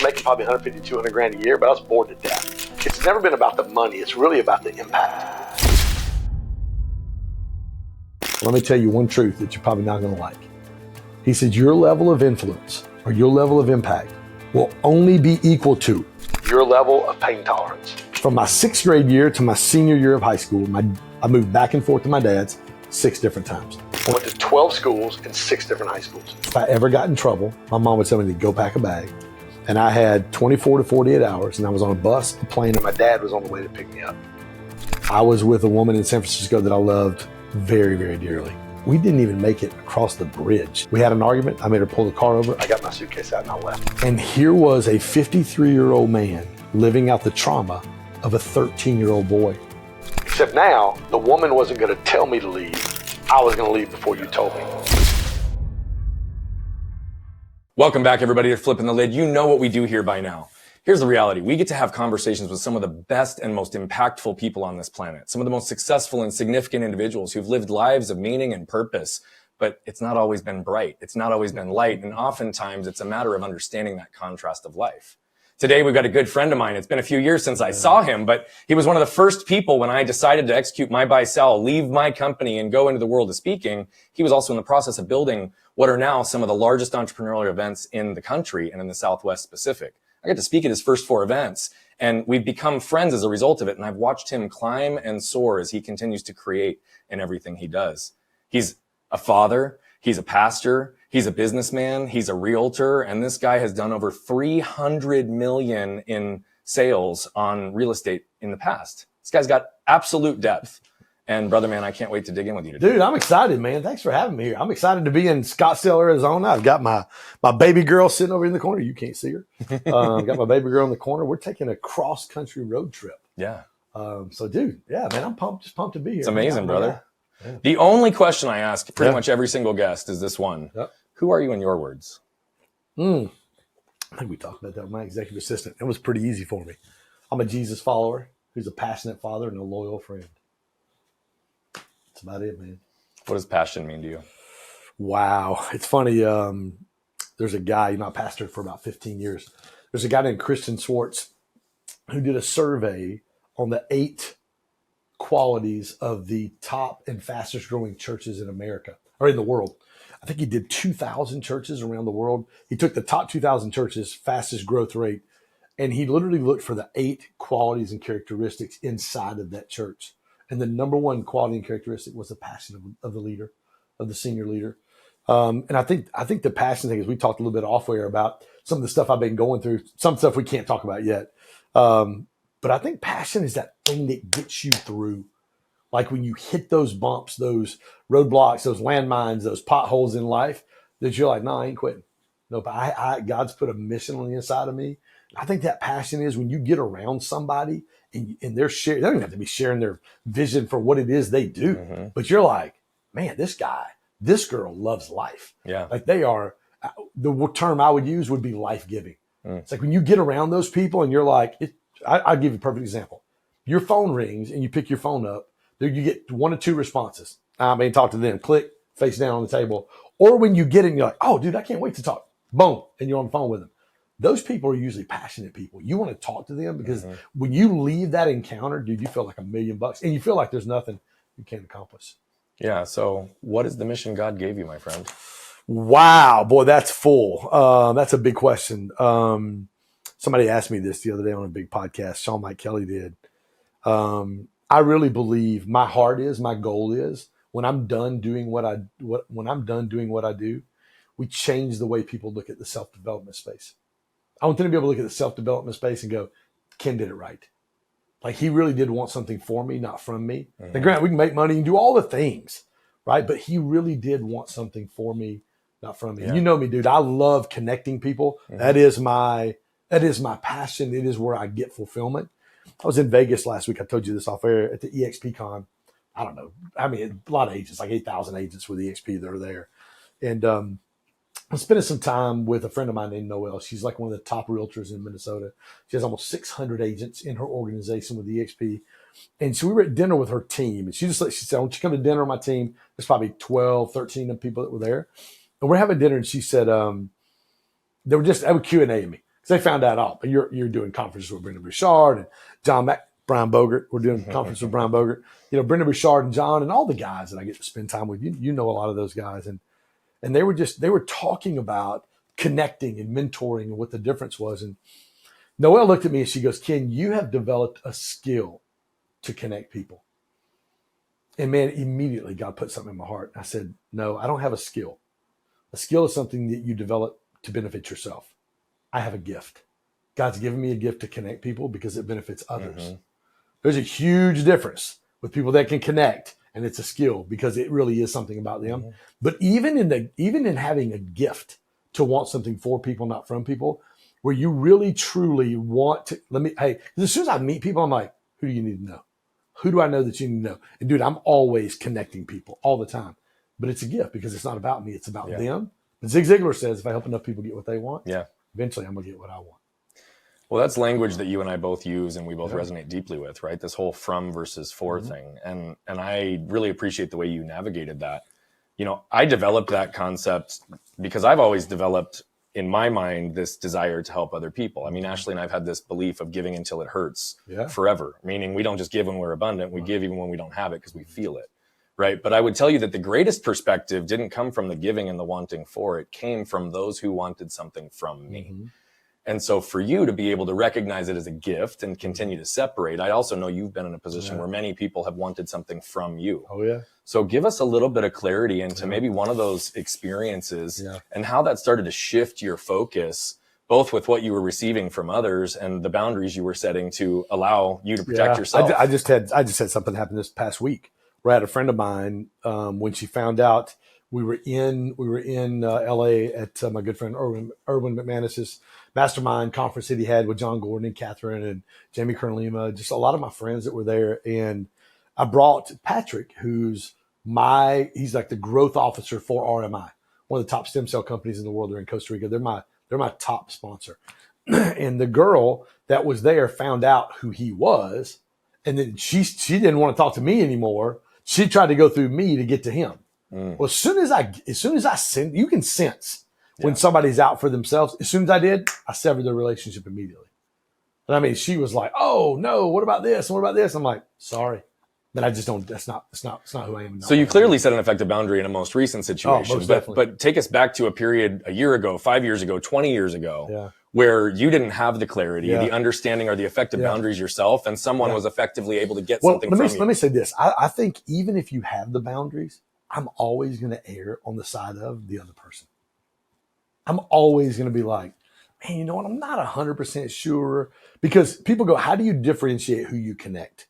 making probably 150, 200 grand a year, but I was bored to death. It's never been about the money. It's really about the impact. Let me tell you one truth that you're probably not going to like. He said, your level of influence or your level of impact will only be equal to your level of pain tolerance. From my 6th grade year to my senior year of high school, I moved back and forth to my dad's 6 different times. I went to 12 schools and 6 different high schools. If I ever got in trouble, my mom would tell me to go pack a bag. And I had 24 to 48 hours, and I was on a bus, a plane, and my dad was on the way to pick me up. I was with a woman in San Francisco that I loved very, very dearly. We didn't even make it across the bridge. We had an argument. I made her pull the car over. I got my suitcase out and I left. And here was a 53-year-old man living out the trauma of a 13-year-old boy. Except now, the woman wasn't going to tell me to leave. I was going to leave before you told me. Welcome back, everybody, to Flipping the Lid. You know what we do here by now. Here's the reality. We get to have conversations with some of the best and most impactful people on this planet, some of the most successful and significant individuals who've lived lives of meaning and purpose, but it's not always been bright. It's not always been light. And oftentimes it's a matter of understanding that contrast of life. Today, we've got a good friend of mine. It's been a few years since I saw him, but he was one of the first people when I decided to execute my buy-sell, leave my company and go into the world of speaking. He was also in the process of building what are now some of the largest entrepreneurial events in the country and in the Southwest Pacific. I got to speak at his first 4 events, and we've become friends as a result of it. And I've watched him climb and soar as he continues to create in everything he does. He's a father. He's a pastor. He's a businessman. He's a realtor. And this guy has done over 300 million in sales on real estate in the past. This guy's got absolute depth. And brother, man, I can't wait to dig in with you today. Dude, I'm excited, man. Thanks for having me here. I'm excited to be in Scottsdale, Arizona. I've got my baby girl sitting over in the corner. You can't see her. Got my baby girl in the corner. We're taking a cross-country road trip. Yeah. So, dude, yeah, man, I'm pumped to be here. It's amazing, brother. Yeah. The only question I ask pretty much every single guest is this one. Yep. Who are you in your words? I think we talked about that with my executive assistant. It was pretty easy for me. I'm a Jesus follower who's a passionate father and a loyal friend. That's about it, man. What does passion mean to you? Wow. It's funny. There's a guy, I pastored for about 15 years. There's a guy named Christian Schwartz who did a survey on the 8 qualities of the top and fastest growing churches in America or in the world. I think he did 2,000 churches around the world. He took the top 2,000 churches, fastest growth rate, and he literally looked for the 8 qualities and characteristics inside of that church. And the number one quality and characteristic was the passion of the leader, of the senior leader. And I think the passion thing is, we talked a little bit off air about some of the stuff I've been going through, some stuff we can't talk about yet. But I think passion is that thing that gets you through. Like when you hit those bumps, those roadblocks, those landmines, those potholes in life, that you're like, no, I ain't quitting. Nope, God's put a mission on the inside of me. I think that passion is when you get around somebody and they're sharing, they don't even have to be sharing their vision for what it is they do. But you're like, man, this guy, this girl loves life. Yeah. Like they are, the term I would use would be life-giving. It's like when you get around those people and you're like, I'll give you a perfect example. Your phone rings and you pick your phone up. You get 1 or 2 responses. Talk to them, click, face down on the table. Or when you get it and you're like, oh, dude, I can't wait to talk. Boom. And you're on the phone with them. Those people are usually passionate people. You want to talk to them because when you leave that encounter, dude, you feel like $1 million and you feel like there's nothing you can't accomplish. Yeah. So what is the mission God gave you, my friend? Wow, boy, that's full. That's a big question. Somebody asked me this the other day on a big podcast. Sean Mike Kelly did. I really believe my goal is when I'm done doing what I do, we change the way people look at the self-development space. I want them to be able to look at the self-development space and go, Ken did it right. Like he really did want something for me, not from me. Now, granted, we can make money and do all the things, right? But he really did want something for me, not from me. Yeah. You know me, dude. I love connecting people. That is my passion. It is where I get fulfillment. I was in Vegas last week. I told you this off air at the EXP Con. I don't know. A lot of agents, like 8,000 agents with EXP that are there. And I'm spending some time with a friend of mine named Noelle. She's like one of the top realtors in Minnesota. She has almost 600 agents in her organization with EXP. And so we were at dinner with her team. And she said, I want you to come to dinner with my team. There's probably 12, 13 of people that were there. And we're having dinner. And she said, they were Q&A me. Because they found that out. But you're doing conferences with Brendon Bouchard and Brian Bogert. We're doing conference with Brian Bogert. Brendon Bouchard and John and all the guys that I get to spend time with. You know a lot of those guys. And they were talking about connecting and mentoring and what the difference was. And Noelle looked at me and she goes, Ken, you have developed a skill to connect people. And man, immediately God put something in my heart. I said, no, I don't have a skill. A skill is something that you develop to benefit yourself. I have a gift. God's given me a gift to connect people because it benefits others. Mm-hmm. There's a huge difference with people that can connect, and it's a skill because it really is something about them. Mm-hmm. But even in having a gift to want something for people, not from people, where you really truly want to, as soon as I meet people, I'm like, who do you need to know? Who do I know that you need to know? And dude, I'm always connecting people all the time. But it's a gift because it's not about me. It's about them. And Zig Ziglar says, if I help enough people get what they want, eventually I'm going to get what I want. Well, that's language that you and I both use and we both resonate deeply with, right? This whole from versus for thing. And I really appreciate the way you navigated that. I developed that concept because I've always developed in my mind this desire to help other people. I mean, Ashley and I've had this belief of giving until it hurts forever, meaning we don't just give when we're abundant, we give even when we don't have it because we feel it, right? But I would tell you that the greatest perspective didn't come from the giving and the wanting for it, came from those who wanted something from me. Mm-hmm. And so for you to be able to recognize it as a gift and continue to separate, I also know you've been in a position where many people have wanted something from you. Oh, yeah. So give us a little bit of clarity into maybe one of those experiences and how that started to shift your focus, both with what you were receiving from others and the boundaries you were setting to allow you to protect yourself. I just had something happen this past week where I had a friend of mine, when she found out we were in LA at my good friend Erwin McManus's mastermind conference that he had with John Gordon and Catherine and Jamie Kern-Lima, just a lot of my friends that were there. And I brought Patrick, he's like the growth officer for RMI, one of the top stem cell companies in the world. They're in Costa Rica. They're my top sponsor. And the girl that was there found out who he was. And then she didn't want to talk to me anymore. She tried to go through me to get to him. Well, as soon as I send, you can sense when somebody's out for themselves. As soon as I did, I severed the relationship immediately. And I mean, she was like, "Oh no, what about this? And what about this?" I'm like, "Sorry." But I just don't. That's not who I am. So you clearly set an effective boundary in a most recent situation. Most definitely. But take us back to a period a year ago, 5 years ago, 20 years ago, where you didn't have the clarity, the understanding, or the effective boundaries yourself, and someone was effectively able to get something from you. Let me say this. I think even if you have the boundaries, I'm always going to err on the side of the other person. I'm always going to be like, man, you know what? I'm not 100% sure, because people go, how do you differentiate who you connect?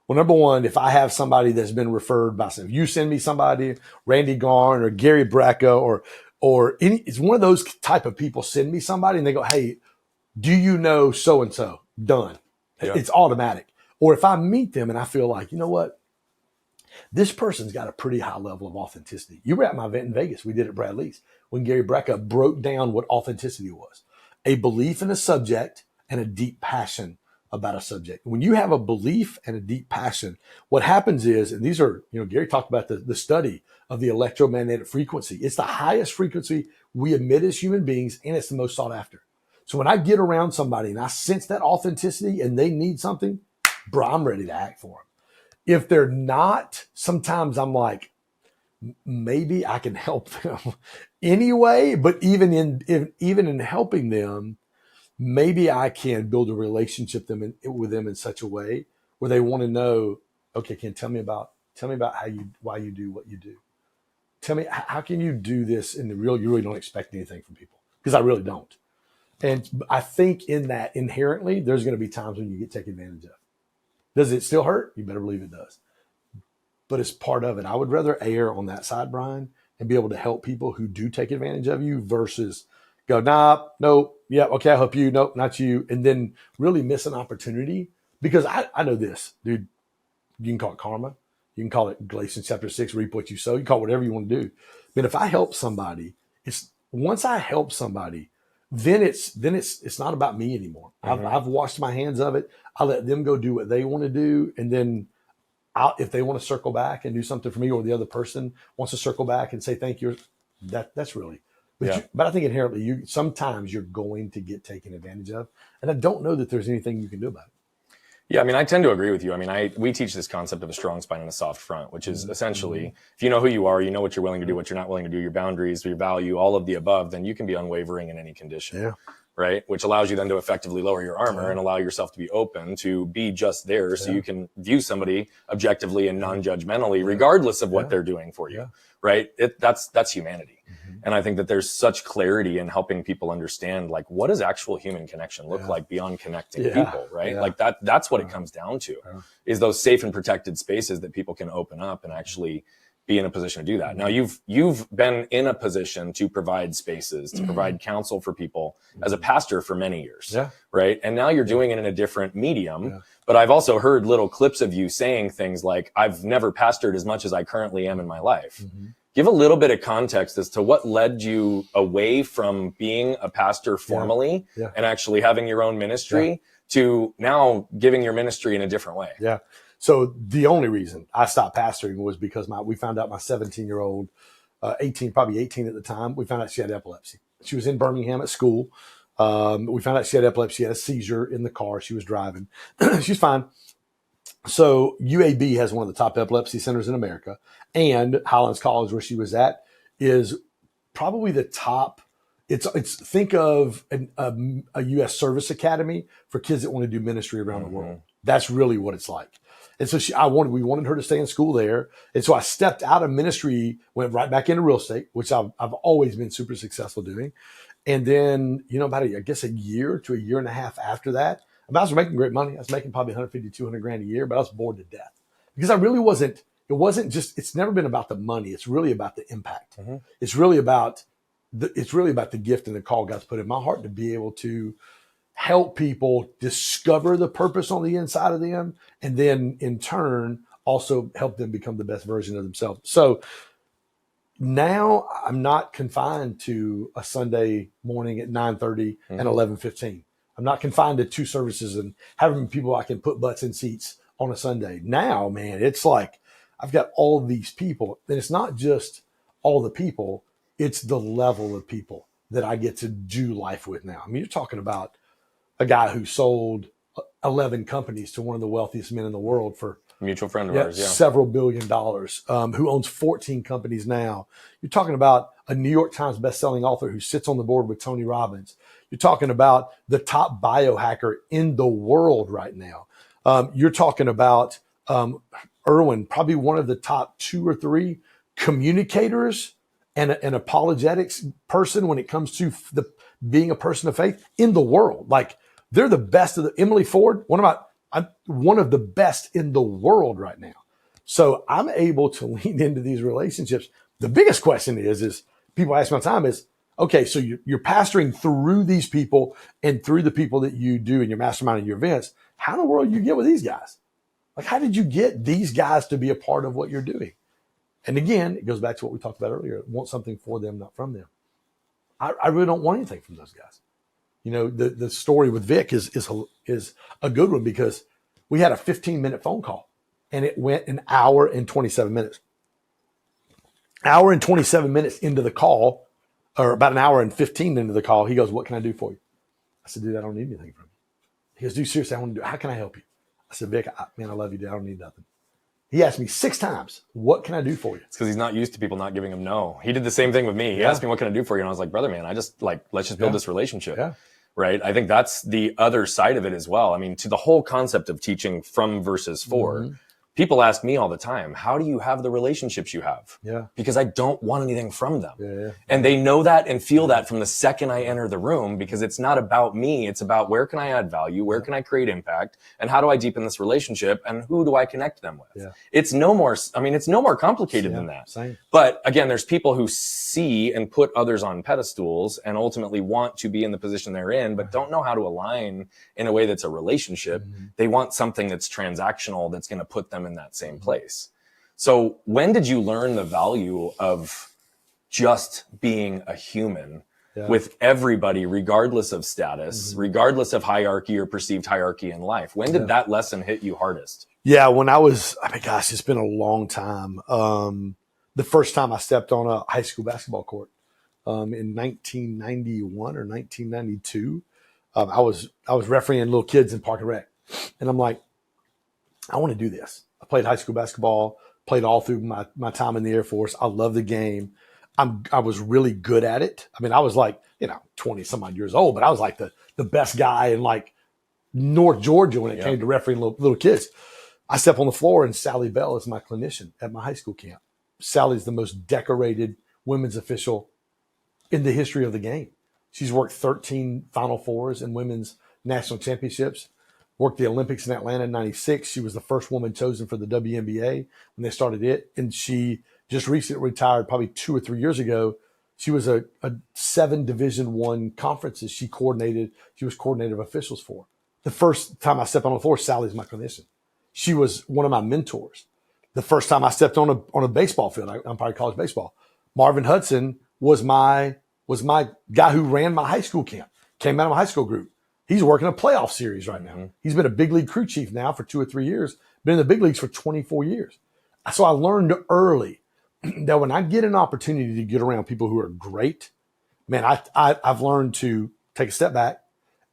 Well, number one, if I have somebody that's been referred by some, if you send me somebody, Randy Garn or Gary Bracco or any, it's one of those type of people send me somebody and they go, hey, do you know so-and-so? Done. Yeah. It's automatic. Or if I meet them and I feel like, you know what? This person's got a pretty high level of authenticity. You were at my event in Vegas. We did it at Brad Lee's when Gary Bracco broke down what authenticity was. A belief in a subject and a deep passion about a subject. When you have a belief and a deep passion, what happens is, and these are, Gary talked about the study of the electromagnetic frequency. It's the highest frequency we emit as human beings, and it's the most sought after. So when I get around somebody and I sense that authenticity and they need something, bro, I'm ready to act for them. If they're not, sometimes I'm like, maybe I can help them anyway. But even in helping them, maybe I can build a relationship with them in such a way where they want to know, okay, tell me about why you do what you do. Tell me, how can you do this in the real? You really don't expect anything from people, because I really don't. And I think in that inherently, there's going to be times when you get taken advantage of. Does it still hurt? You better believe it does. But it's part of it. I would rather err on that side, Brian, and be able to help people who do take advantage of you versus go, nah, nope, yeah, okay, I'll help you, nope, not you, and then really miss an opportunity. Because I know this, dude, you can call it karma. You can call it Galatians chapter 6, reap what you sow. You can call it whatever you want to do. But if I help somebody, once I help somebody, then it's not about me anymore. Mm-hmm. I've washed my hands of it. I let them go do what they want to do. And then if they want to circle back and do something for me, or the other person wants to circle back and say thank you, that's really, But I think inherently, sometimes you're going to get taken advantage of, and I don't know that there's anything you can do about it. Yeah, I mean, I tend to agree with you. I mean, we teach this concept of a strong spine and a soft front, which is essentially, if you know who you are, you know what you're willing to do, what you're not willing to do, your boundaries, your value, all of the above, then you can be unwavering in any condition. Yeah. Right? Which allows you then to effectively lower your armor and allow yourself to be open to be just there so you can view somebody objectively and non-judgmentally, regardless of what they're doing for you. Right? That's humanity. And I think that there's such clarity in helping people understand, like, what does actual human connection look like beyond connecting people, right? Like that's what it comes down to, is those safe and protected spaces that people can open up and actually be in a position to do that. Now you've been in a position to provide spaces, to provide counsel for people as a pastor for many years, right? And now you're doing it in a different medium. But I've also heard little clips of you saying things like, I've never pastored as much as I currently am in my life. Give a little bit of context as to what led you away from being a pastor formally and actually having your own ministry to now giving your ministry in a different way. Yeah. So the only reason I stopped pastoring was because we found out my 17-year-old, 18, probably 18 at the time, we found out she had epilepsy. She was in Birmingham at school. We found out she had epilepsy. She had a seizure in the car. She was driving. She's fine. So UAB has one of the top epilepsy centers in America, and Highlands College, where she was at, is probably the top. It's think of a U.S. service academy for kids that want to do ministry around the world. That's really what it's like. And so we wanted her to stay in school there. And so I stepped out of ministry, went right back into real estate, which I've always been super successful doing. And then, about a year to a year and a half after that, I was making great money. I was making probably 150, 200 grand a year, but I was bored to death because I really wasn't, it's never been about the money. It's really about the impact. It's really about the gift and the call God's put in my heart to be able to help people discover the purpose on the inside of them, and then in turn also help them become the best version of themselves. So now I'm not confined to a Sunday morning at 9:30 and 11:15. I'm not confined to two services and having people I can put butts in seats on a Sunday. Now, man, it's like I've got all of these people, and it's not just all the people, it's the level of people that I get to do life with now. I mean, you're talking about a guy who sold 11 companies to one of the wealthiest men in the world for mutual friend of ours, several $1 billion, who owns 14 companies now. You're talking about a New York Times bestselling author who sits on the board with Tony Robbins. You're talking about the top biohacker in the world right now. You're talking about Erwin, probably one of the top 2 or 3 communicators and an apologetics person when it comes to being a person of faith in the world. Like, they're the best of Emily Ford, one of the best in the world right now. So I'm able to lean into these relationships. The biggest question is people ask me all the time is, okay, so you're pastoring through these people and through the people that you do in your mastermind and your events. How in the world do you get with these guys? Like, how did you get these guys to be a part of what you're doing? And again, it goes back to what we talked about earlier. I want something for them, not from them. I really don't want anything from those guys. The story with Vic is a good one because we had a 15-minute phone call and it went an hour and 27 minutes. Hour and 27 minutes into the call, or about an hour and 15 into the call, he goes, "What can I do for you?" I said, "Dude, I don't need anything from you." He goes, "Dude, seriously, I want to do it. How can I help you?" I said, "Vic, I love you, dude. I don't need nothing." He asked me 6 times, "What can I do for you?" It's because he's not used to people not giving him no. He did the same thing with me. He asked me, "What can I do for you?" And I was like, "Brother, man, let's just build this relationship." Yeah. Right. I think that's the other side of it as well. I mean, to the whole concept of teaching from versus for, people ask me all the time, how do you have the relationships you have? Yeah. Because I don't want anything from them. Yeah. And they know that and feel that from the second I enter the room, because it's not about me. It's about where can I add value? Where can I create impact? And how do I deepen this relationship? And who do I connect them with? Yeah. It's no more complicated than that. Same. But again, there's people who see and put others on pedestals and ultimately want to be in the position they're in, but don't know how to align in a way that's a relationship. They want something that's transactional, that's going to put them in that same place. So when did you learn the value of just being a human with everybody, regardless of status, regardless of hierarchy or perceived hierarchy in life? When did that lesson hit you hardest? Yeah, when it's been a long time. The first time I stepped on a high school basketball court, in 1991 or 1992. I was refereeing little kids in Park and Rec, and I'm like, I want to do this. I played high school basketball, played all through my time in the Air Force. I love the game. I was really good at it. I mean, I was like, 20 some odd years old, but I was like the best guy in like North Georgia when it came to refereeing little kids. I step on the floor and Sally Bell is my clinician at my high school camp. Sally's the most decorated women's official in the history of the game. She's worked 13 Final Fours and women's national championships, worked the Olympics in Atlanta in 96. She was the first woman chosen for the WNBA when they started it. And she just recently retired probably 2 or 3 years ago. She was a 7 Division I conferences she was coordinator of officials for. The first time I stepped on the floor, Sally's my clinician. She was one of my mentors. The first time I stepped on a baseball field, I'm probably college baseball, Marvin Hudson was my guy who ran my high school camp, came out of my high school group. He's working a playoff series right now. He's been a big league crew chief now for 2 or 3 years, been in the big leagues for 24 years. So I learned early that when I get an opportunity to get around people who are great, man, I've learned to take a step back.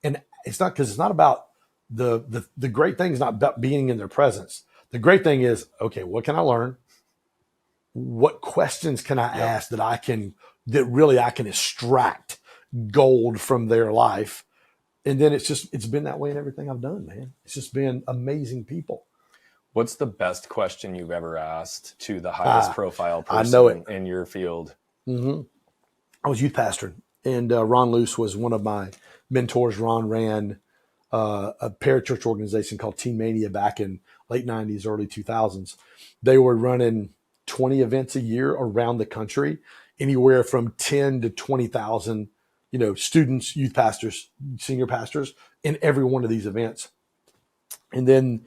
And it's not about the great thing is not about being in their presence. The great thing is, okay, what can I learn? What questions can I ask that I can extract gold from their life? And then it's been that way in everything I've done, man. It's just been amazing people. What's the best question you've ever asked to the highest profile person I know it. in your field? Mm-hmm. I was youth pastor, and Ron Luce was one of my mentors. Ron ran a parachurch organization called Teen Mania back in late 90s, early 2000s. They were running 20 events a year around the country, anywhere from 10 to 20,000, students, youth pastors, senior pastors in every one of these events. And then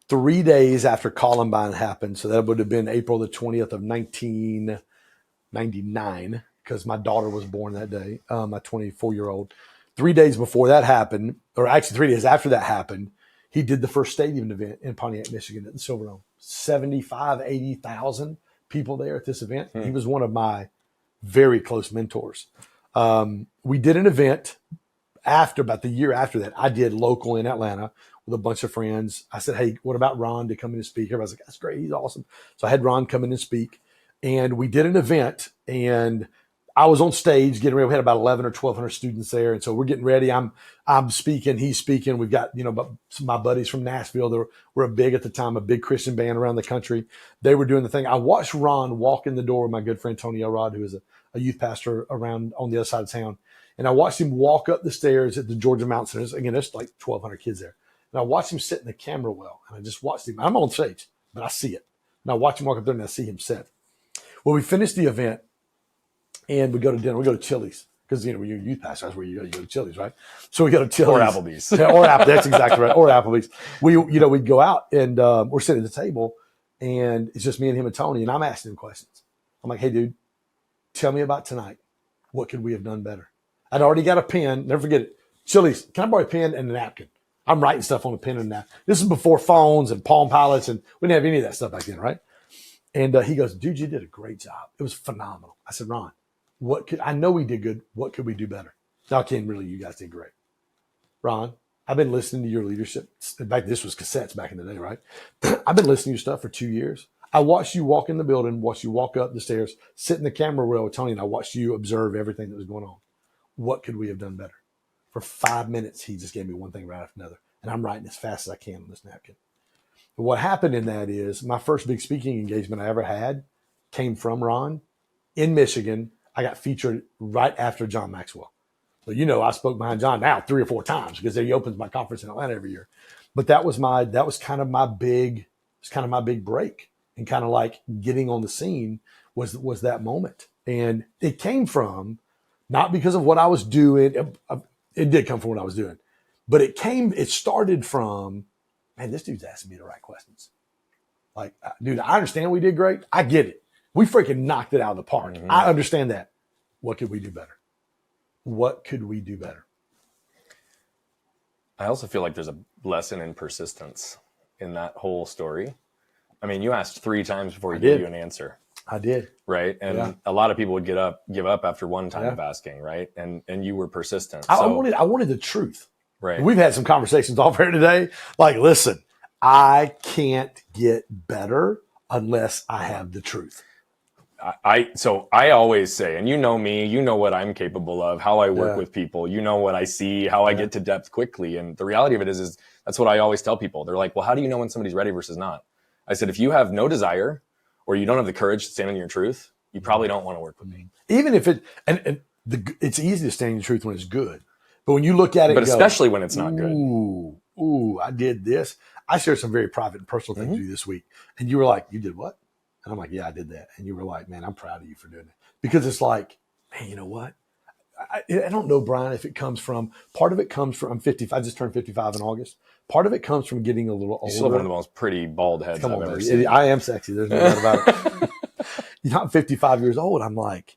3 days after Columbine happened, so that would have been April the 20th of 1999, because my daughter was born that day, my 24-year-old. 3 days before that happened, or actually 3 days after that happened, he did the first stadium event in Pontiac, Michigan at the Silverdome. 80,000 people there at this event. He was one of my very close mentors. We did an event about the year after that. I did local in Atlanta with a bunch of friends. I said, hey, what about Ron to come in and speak? Everybody's like, that's great. He's awesome. So I had Ron come in and speak. And we did an event, and I was on stage getting ready. We had about 11 or 1,200 students there. And so we're getting ready. I'm speaking. He's speaking. We've got, my buddies from Nashville. They were big at the time, a big Christian band around the country. They were doing the thing. I watched Ron walk in the door with my good friend, Tony Elrod, who is a youth pastor around on the other side of town. And I watched him walk up the stairs at the Georgia Mountain Center. Again, there's like 1,200 kids there. And I watched him sit in the camera well. And I just watched him. I'm on stage, but I see it. And I watch him walk up there and I see him sit. Well, we finished the event. And we go to dinner. We go to Chili's because when you're a youth pastor, that's where you go to Chili's, right? So we go to Chili's Or Applebee's. That's exactly right. Or Applebee's. We'd go out and we're sitting at the table, and it's just me and him and Tony, and I'm asking him questions. I'm like, hey, dude, tell me about tonight. What could we have done better? I'd already got a pen. Never forget it. Chili's, can I borrow a pen and a napkin? I'm writing stuff on a pen and a napkin. This is before phones and Palm Pilots, and we didn't have any of that stuff back then, right? And he goes, dude, you did a great job. It was phenomenal. I said, Ron, I know we did good. What could we do better? No, Ken, really, you guys did great. Ron, I've been listening to your leadership. This was cassettes back in the day, right? I've been listening to your stuff for 2 years. I watched you walk in the building, watched you walk up the stairs, sit in the camera row with Tony, and I watched you observe everything that was going on. What could we have done better? For 5 minutes, he just gave me one thing right after another. And I'm writing as fast as I can on this napkin. But what happened in that is my first big speaking engagement I ever had came from Ron in Michigan. I got featured right after John Maxwell. So, I spoke behind John now 3 or 4 times because he opens my conference in Atlanta every year. But that was kind of my big break, and kind of like getting on the scene was that moment. And it came from not because of what I was doing. It did come from what I was doing, but it started from, man, this dude's asking me the right questions. Like, dude, I understand we did great. I get it. We freaking knocked it out of the park. Mm-hmm. I understand that. What could we do better? What could we do better? I also feel like there's a lesson in persistence in that whole story. I mean, you asked 3 times before he gave you an answer. I did. right? And a lot of people would give up after one time of asking, right? And you were persistent. I wanted the truth. Right. We've had some conversations off here today. Like, listen, I can't get better unless I have the truth. So I always say, and you know me, you know what I'm capable of, how I work with people, you know what I see, how I get to depth quickly. And the reality of it is that's what I always tell people. They're like, well, how do you know when somebody's ready versus not? I said, if you have no desire or you don't have the courage to stand in your truth, you probably don't want to work with me. Even if it's easy to stand in the truth when it's good. But when you look at it, but especially when it's not good. Ooh, I did this. I shared some very private and personal things with you this week. And you were like, you did what? And I'm like, yeah, I did that. And you were like, man, I'm proud of you for doing it. Because it's like, man, you know what? I don't know, Brian, if it comes from, part of it comes from, I'm 55, I just turned 55 in August. Part of it comes from getting a little older. You still have one of the most pretty bald heads I've ever seen. I am sexy. There's no doubt about it. I'm 55 years old. I'm like,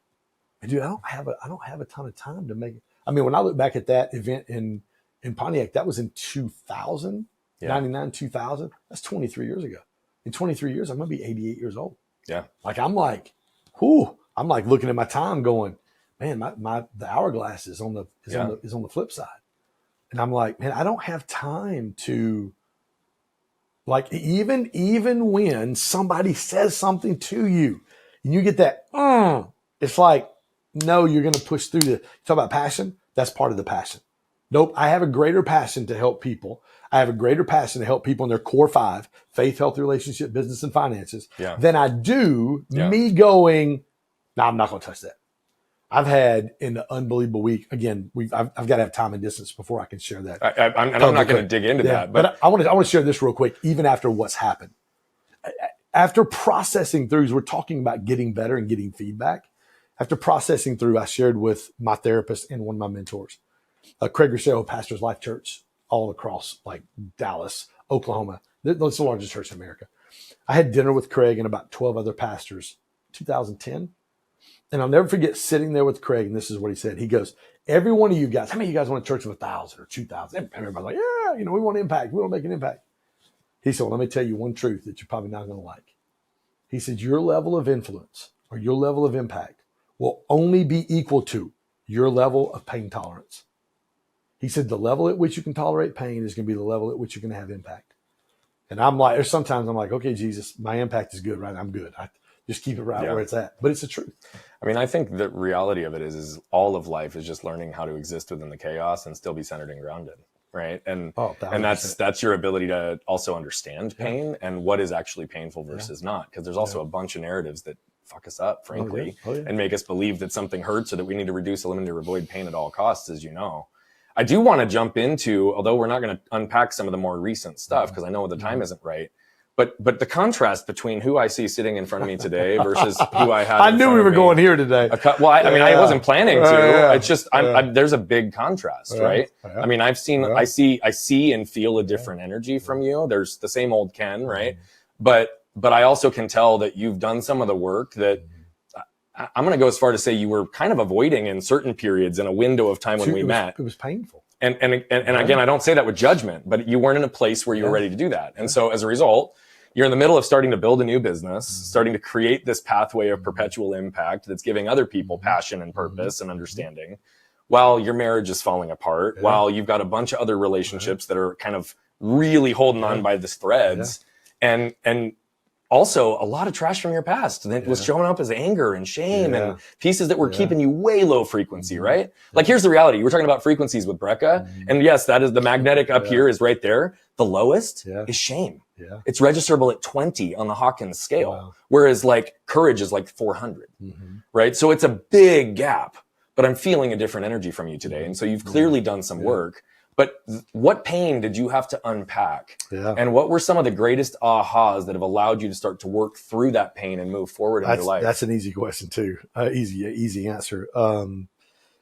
dude, I don't have a ton of time to make it. I mean, when I look back at that event in Pontiac, that was in 2000, 99, 2000. That's 23 years ago. In 23 years, I'm going to be 88 years old. Yeah. Like, I'm like, whoo, I'm like looking at my time going, man, the hourglass is on the flip side. And I'm like, man, I don't have time to, like, even when somebody says something to you and you get that, it's like, no, you're going to push through the, talk about passion. That's part of the passion. Nope. I have a greater passion to help people. I have a greater passion to help people in their core 5, faith, health, relationship, business, and finances, than I do me going, no, I'm not going to touch that. I've had in an unbelievable week. Again, I've got to have time and distance before I can share that. I'm not going to dig into that, but I want to share this real quick. Even after what's happened, after processing through, we're talking about getting better and getting feedback. After processing through, I shared with my therapist and one of my mentors, Craig Rochelle, pastors Life Church all across like Dallas, Oklahoma. That's the largest church in America. I had dinner with Craig and about 12 other pastors, 2010. And I'll never forget sitting there with Craig, and this is what he said. He goes, every one of you guys, how many of you guys want a church of 1,000 or 2,000? Everybody's like, yeah, we want impact. We want to make an impact. He said, well, let me tell you one truth that you're probably not going to like. He said, your level of influence or your level of impact will only be equal to your level of pain tolerance. He said, the level at which you can tolerate pain is going to be the level at which you're going to have impact. And I'm like, there's sometimes I'm like, okay, Jesus, my impact is good, right? I'm good. I just keep it right where it's at. But it's the truth. I mean, I think the reality of it is all of life is just learning how to exist within the chaos and still be centered and grounded, right? And that's your ability to also understand pain and what is actually painful versus not. Because there's also a bunch of narratives that fuck us up, frankly, and make us believe that something hurts or that we need to reduce, eliminate, or avoid pain at all costs, as you know. I do want to jump into, although we're not going to unpack some of the more recent stuff because I know the time isn't right. But the contrast between who I see sitting in front of me today versus who I had. I knew we were going here today. I mean, I wasn't planning to. It's just there's a big contrast, right? I mean, I see and feel a different energy from you. There's the same old Ken, right? But I also can tell that you've done some of the work that I'm going to go as far to say you were kind of avoiding in certain periods in a window of time when we met. It was painful. And again, I don't say that with judgment, but you weren't in a place where you were ready to do that. And so as a result, you're in the middle of starting to build a new business, starting to create this pathway of perpetual impact that's giving other people passion and purpose and understanding, while your marriage is falling apart, while you've got a bunch of other relationships that are kind of really holding on by the threads, and also a lot of trash from your past that was showing up as anger and shame and pieces that were keeping you way low frequency, right? Like, here's the reality. We're talking about frequencies with Brecca. And yes, that is the magnetic up here is right there. The lowest is shame. Yeah. It's registerable at 20 on the Hawkins scale. Whereas like courage is like 400, right? So it's a big gap, but I'm feeling a different energy from you today. And so you've clearly done some work. But what pain did you have to unpack? And what were some of the greatest ahas that have allowed you to start to work through that pain and move forward in your life? That's an easy question too. Easy answer.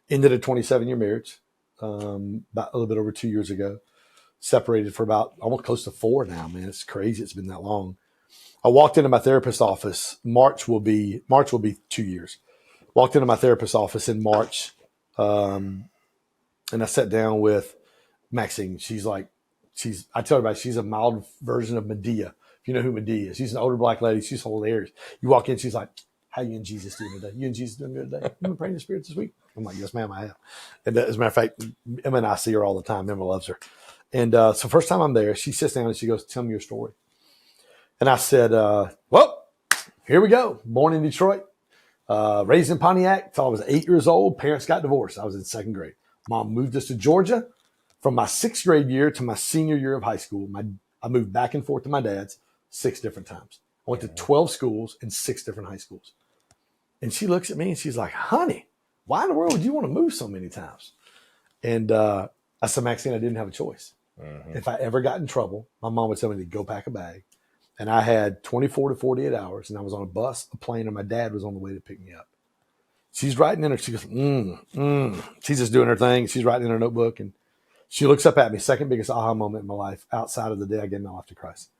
Ended a 27-year marriage about a little bit over 2 years ago. Separated for about almost close to 4 now, man. It's crazy. It's been that long. I walked into my therapist's office. March will be 2 years. Walked into my therapist's office in March, and I sat down with Maxine. I tell everybody she's a mild version of Medea. If you know who Medea is, she's an older black lady. She's hilarious. You walk in, she's like, how you and Jesus doing today? You and Jesus doing good today? You been praying in the Spirit this week? I'm like, yes, ma'am, I have. And as a matter of fact, Emma and I see her all the time. Emma loves her. And so first time I'm there, she sits down and she goes, tell me your story. And I said, well, here we go. Born in Detroit, raised in Pontiac until I was 8 years old. Parents got divorced. I was in second grade. Mom moved us to Georgia. From my sixth grade year to my senior year of high school, I moved back and forth to my dad's 6 different times. I went to 12 schools and 6 different high schools. And she looks at me and she's like, honey, why in the world would you want to move so many times? And I said, Maxine, I didn't have a choice. Mm-hmm. If I ever got in trouble, my mom would tell me to go pack a bag. And I had 24 to 48 hours, and I was on a bus, a plane, and my dad was on the way to pick me up. She's writing in her, she goes, She's just doing her thing. She's writing in her notebook, and she looks up at me, second biggest aha moment in my life, outside of the day I gave my life to Christ.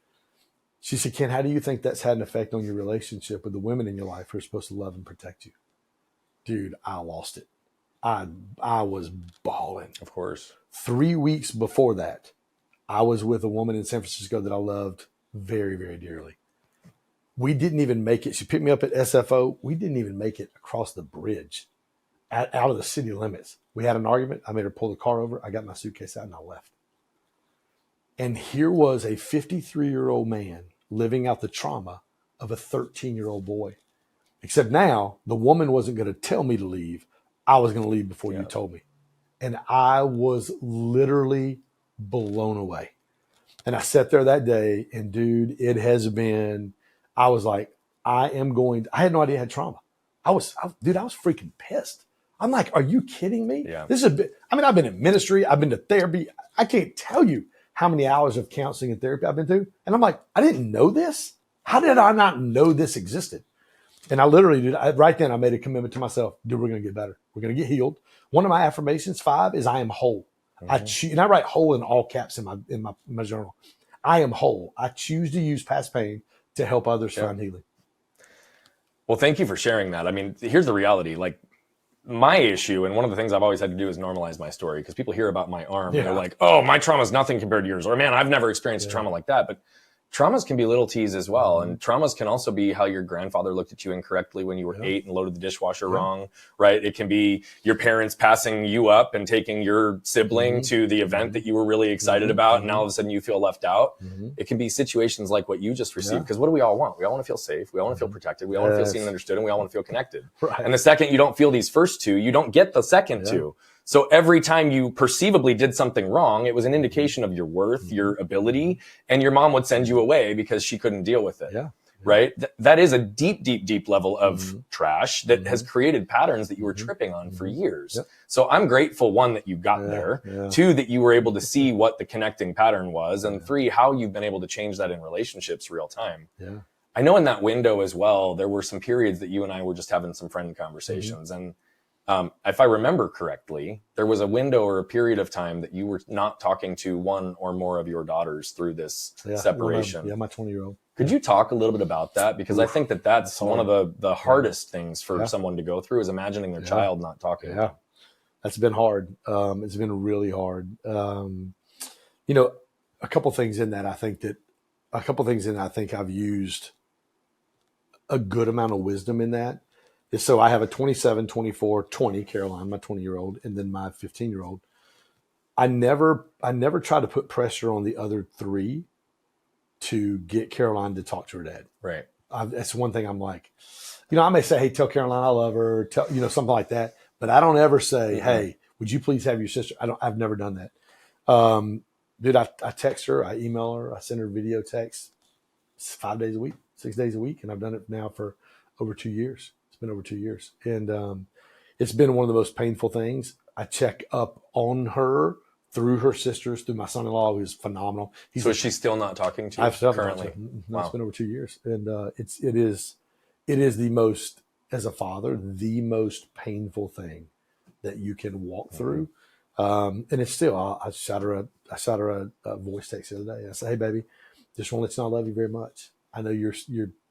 She said, Ken, how do you think that's had an effect on your relationship with the women in your life who are supposed to love and protect you? Dude, I lost it. I was bawling. Of course. 3 weeks before that, I was with a woman in San Francisco that I loved very, very dearly. We didn't even make it. She picked me up at SFO. We didn't even make it across the bridge out of the city limits. We had an argument. I made her pull the car over. I got my suitcase out and I left. And here was a 53-year-old man living out the trauma of a 13-year-old boy. Except now the woman wasn't going to tell me to leave. I was going to leave before you told me. And I was literally blown away. And I sat there that day and dude, it has been, I was like, I had no idea I had trauma. I was freaking pissed. I'm like, are you kidding me? Yeah. This is a bit, I've been in ministry. I've been to therapy. I can't tell you how many hours of counseling and therapy I've been to. And I'm like, I didn't know this. How did I not know this existed? And I literally, dude, right then I made a commitment to myself. Dude, we're going to get better. We're going to get healed. One of my affirmations, 5, is I am whole. Mm-hmm. And I write whole in all caps in my journal. I am whole. I choose to use past pain to help others find healing. Well, thank you for sharing that. I mean, here's the reality. Like my issue, and one of the things I've always had to do is normalize my story, because people hear about my arm and they're like, oh, my trauma is nothing compared to yours. Or man, I've never experienced a trauma like that. But traumas can be little T's as well. And traumas can also be how your grandfather looked at you incorrectly when you were 8 and loaded the dishwasher wrong, right? It can be your parents passing you up and taking your sibling to the event that you were really excited about. And now all of a sudden you feel left out. It can be situations like what you just received. Because what do we all want? We all want to feel safe. We all want to feel protected. We all want to feel seen and understood. And we all want to feel connected. Right. And the second you don't feel these first two, you don't get the second two. So every time you perceivably did something wrong, it was an indication of your worth, your ability, and your mom would send you away because she couldn't deal with it. Right? That is a deep, deep, deep level of trash that has created patterns that you were tripping on for years. So I'm grateful, 1, that you got there, 2, that you were able to see what the connecting pattern was, and 3, how you've been able to change that in relationships real time. I know in that window as well, there were some periods that you and I were just having some friend conversations. And if I remember correctly, there was a window or a period of time that you were not talking to one or more of your daughters through this separation. My 20-year-old. Could you talk a little bit about that? Because I think that's one of the hardest things for someone to go through, is imagining their child not talking to them. That's been hard. It's been really hard. A couple things in that I think I've used a good amount of wisdom in that. So I have a 27, 24, 20, Caroline, my 20-year-old, and then my 15-year-old. I never try to put pressure on the other 3 to get Caroline to talk to her dad. Right. That's one thing I'm like, I may say, hey, tell Caroline I love her, something like that. But I don't ever say, hey, would you please have your sister? I've never done that. Dude, I text her, I email her, I send her video texts 5 days a week, 6 days a week. And I've done it now for over 2 years. It's been over 2 years. And it's been one of the most painful things. I check up on her through her sisters, through my son-in-law, who's phenomenal. So is she still not talking to you currently? No, it's been over 2 years. And it is the most, as a father, the most painful thing that you can walk through. And it's still, I shot her a voice text the other day. I said, hey, baby, just want to let you know I love you very much. I know you're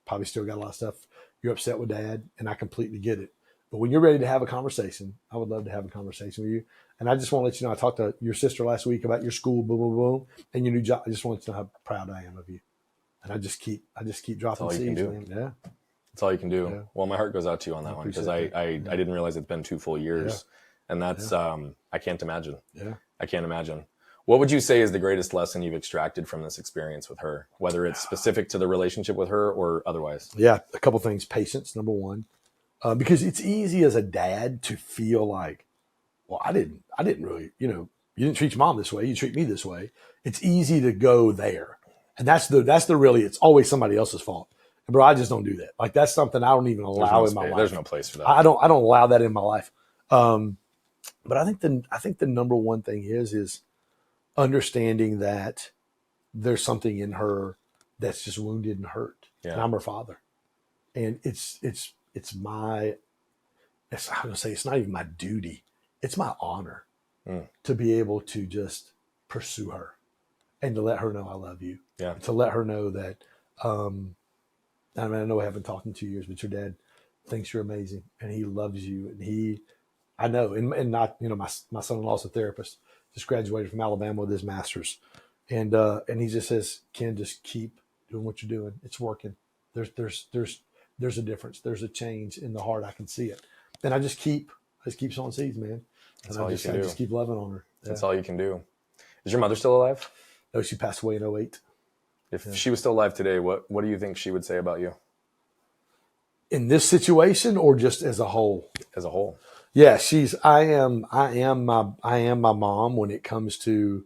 probably still got a lot of stuff. You're upset with dad, and I completely get it. But when you're ready to have a conversation, I would love to have a conversation with you. And I just want to let you know, I talked to your sister last week about your school, boom, boom, boom, and your new job. I just want you to know how proud I am of you. And I just keep dropping seeds. Yeah. That's all you can do. Yeah. Well, my heart goes out to you on that one, because I didn't realize it's been 2 full years. And that's, I can't imagine. Yeah. I can't imagine. What would you say is the greatest lesson you've extracted from this experience with her, whether it's specific to the relationship with her or otherwise? Yeah. A couple things. Patience, number one. Because it's easy as a dad to feel like, well, I didn't really, you didn't treat your mom this way. You treat me this way. It's easy to go there. And that's the really, it's always somebody else's fault. And bro, I just don't do that. Like, that's something I don't even allow in my life. There's no place for that. I don't allow that in my life. But I think the number one thing is understanding that there's something in her that's just wounded and hurt. Yeah. And I'm her father. And it's not even my duty. It's my honor to be able to just pursue her and to let her know I love you. Yeah. To let her know that, I know I haven't talked in 2 years, but your dad thinks you're amazing and he loves you. And I know, and not, my son-in-law's a therapist, just graduated from Alabama with his master's. And he just says, Ken, just keep doing what you're doing. It's working. There's a difference. There's a change in the heart. I can see it. And I just keep sowing seeds, man. That's and all I you can do. just keep loving on her. Yeah. That's all you can do. Is your mother still alive? No, she passed away in 2008. If she was still alive today, what do you think she would say about you? In this situation, or just as a whole? As a whole. Yeah, I am my mom when it comes to,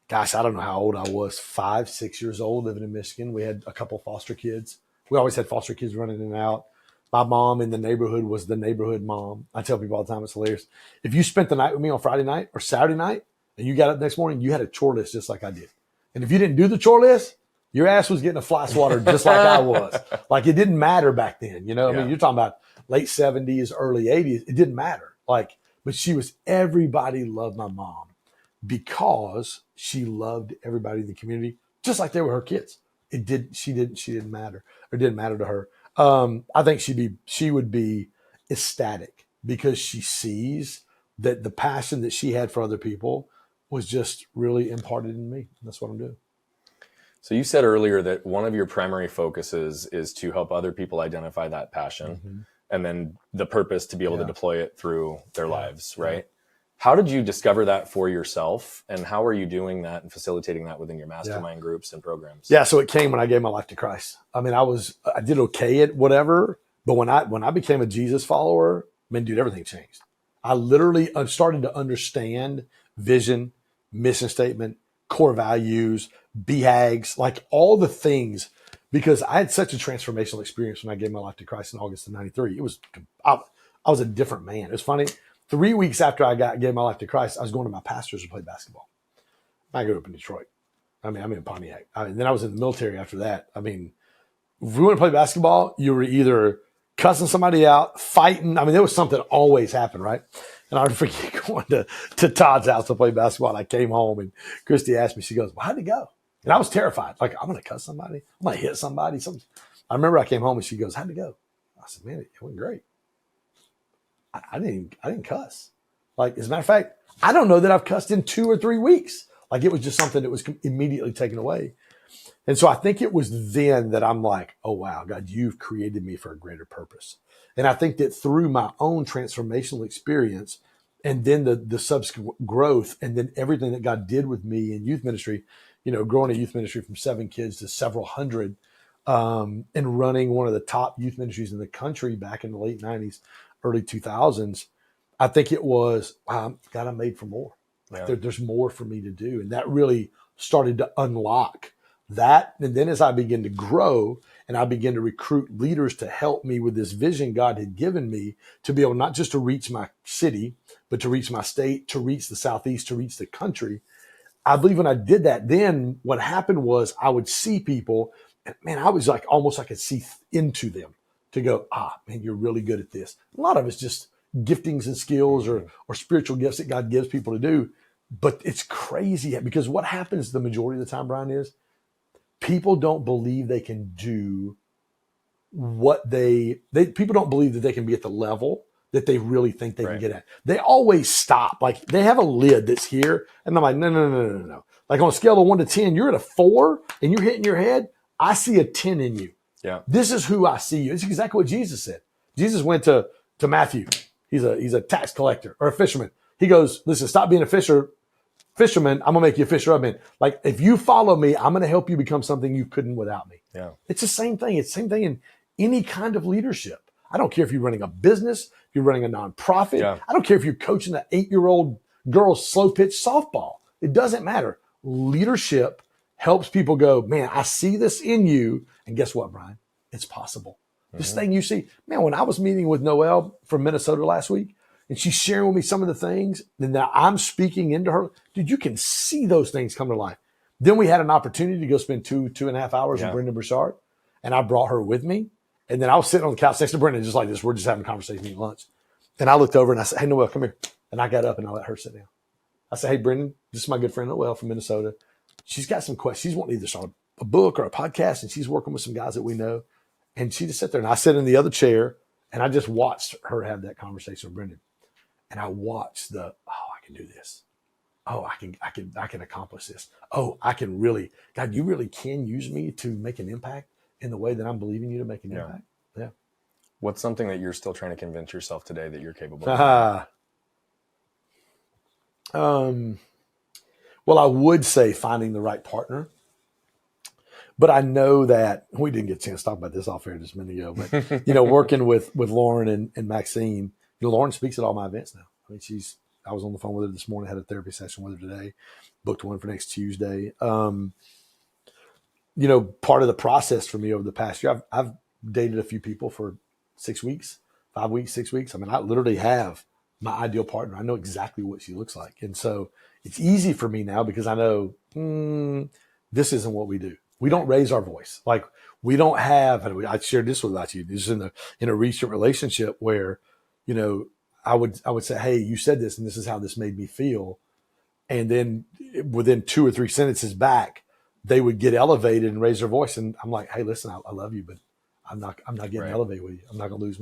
gosh, I don't know how old I was, 5, 6 years old, living in Michigan. We had a couple foster kids. We always had foster kids running in and out. My mom in the neighborhood was the neighborhood mom. I tell people all the time, it's hilarious. If you spent the night with me on Friday night or Saturday night and you got up next morning, you had a chore list just like I did. And if you didn't do the chore list, your ass was getting a fly swatter just like I was. Like, it didn't matter back then. I mean, you're talking about late 70s, early 80s. It didn't matter. Like, but everybody loved my mom because she loved everybody in the community, just like they were her kids. She didn't matter, or didn't matter to her. I think she would be ecstatic because she sees that the passion that she had for other people was just really imparted in me. And that's what I'm doing. So you said earlier that one of your primary focuses is to help other people identify that passion, and then the purpose to be able to deploy it through their lives, right? Yeah. How did you discover that for yourself, and how are you doing that and facilitating that within your mastermind groups and programs? Yeah, so it came when I gave my life to Christ. I mean, I did okay at whatever, but when I became a Jesus follower, man, dude, everything changed. I literally started to understand vision, mission statement, core values, BHAGs, like all the things, because I had such a transformational experience when I gave my life to Christ in August of 93. I was a different man. It was funny. 3 weeks after I gave my life to Christ, I was going to my pastor's to play basketball. I grew up in Detroit. I'm in Pontiac. Then I was in the military after that. I mean, if we went to play basketball, you were either cussing somebody out, fighting. I mean, there was something always happened, right? And I forget going to Todd's house to play basketball. And I came home and Christy asked me, she goes, well, how'd it go? And I was terrified. Like, I'm going to cuss somebody. I'm going to hit somebody. I remember I came home and she goes, how'd it go? I said, man, it went great. I didn't cuss. Like, as a matter of fact, I don't know that I've cussed in 2 or 3 weeks. Like, it was just something that was immediately taken away. And so I think it was then that I'm like, oh, wow, God, you've created me for a greater purpose. And I think that through my own transformational experience and then the subsequent growth and then everything that God did with me in youth ministry, growing a youth ministry from 7 kids to several hundred, and running one of the top youth ministries in the country back in the late 90s, early 2000s, I think it was, God, I'm made for more. Like, there's more for me to do. And that really started to unlock that. And then as I began to grow and I began to recruit leaders to help me with this vision God had given me to be able not just to reach my city, but to reach my state, to reach the Southeast, to reach the country. I believe when I did that, then what happened was I would see people and man, I was like, almost I could see into them to go, man, you're really good at this. A lot of it's just giftings and skills or spiritual gifts that God gives people to do. But it's crazy because what happens the majority of the time, Brian, is people don't believe they can do what people don't believe that they can be at the level that they really think they can get at. They always stop. Like, they have a lid that's here. And I'm like, no. Like, on a scale of 1 to 10, you're at a 4 and you're hitting your head. I see a 10 in you. Yeah. This is who I see you. It's exactly what Jesus said. Jesus went to Matthew. He's a tax collector or a fisherman. He goes, listen, stop being a fisherman. I'm gonna make you a fisher of men. Like, if you follow me, I'm gonna help you become something you couldn't without me. Yeah. It's the same thing. It's the same thing in any kind of leadership. I don't care if you're running a business, if you're running a nonprofit. Yeah. I don't care if you're coaching an 8-year-old girl's slow pitch softball. It doesn't matter. Leadership helps people go, man, I see this in you. And guess what, Brian? It's possible. This thing you see, man, when I was meeting with Noelle from Minnesota last week, and she's sharing with me some of the things, and now I'm speaking into her, dude, you can see those things come to life. Then we had an opportunity to go spend 2.5 hours with Brendan Broussard, and I brought her with me. And then I was sitting on the couch next to Brendan, just like this. We're just having a conversation, eating lunch. And I looked over and I said, hey, Noelle, come here. And I got up and I let her sit down. I said, hey, Brendan, this is my good friend Noelle from Minnesota. She's got some questions. She's wanting to either start a book or a podcast, and she's working with some guys that we know. And she just sat there, and I sat in the other chair, and I just watched her have that conversation with Brendan. And I watched I can do this. Oh, I can accomplish this. Oh, I can really, God, you really can use me to make an impact in the way that I'm believing you to make an impact. Yeah. What's something that you're still trying to convince yourself today that you're capable of? Well, I would say finding the right partner. But I know that we didn't get a chance to talk about this off air just a minute ago. But, working with Lauren and Maxine, Lauren speaks at all my events now. I mean, I was on the phone with her this morning, had a therapy session with her today, booked one for next Tuesday. Part of the process for me over the past year, I've dated a few people for 6 weeks, 5 weeks, 6 weeks. I mean, I literally have my ideal partner. I know exactly what she looks like. And so it's easy for me now because I know this isn't what we do. We don't raise our voice. Like, we don't have, and I shared this with you. This is in a recent relationship where, I would say, hey, you said this and this is how this made me feel. And then within 2 or 3 sentences back, they would get elevated and raise their voice. And I'm like, hey, listen, I love you, but I'm not getting elevated with you. I'm not going to lose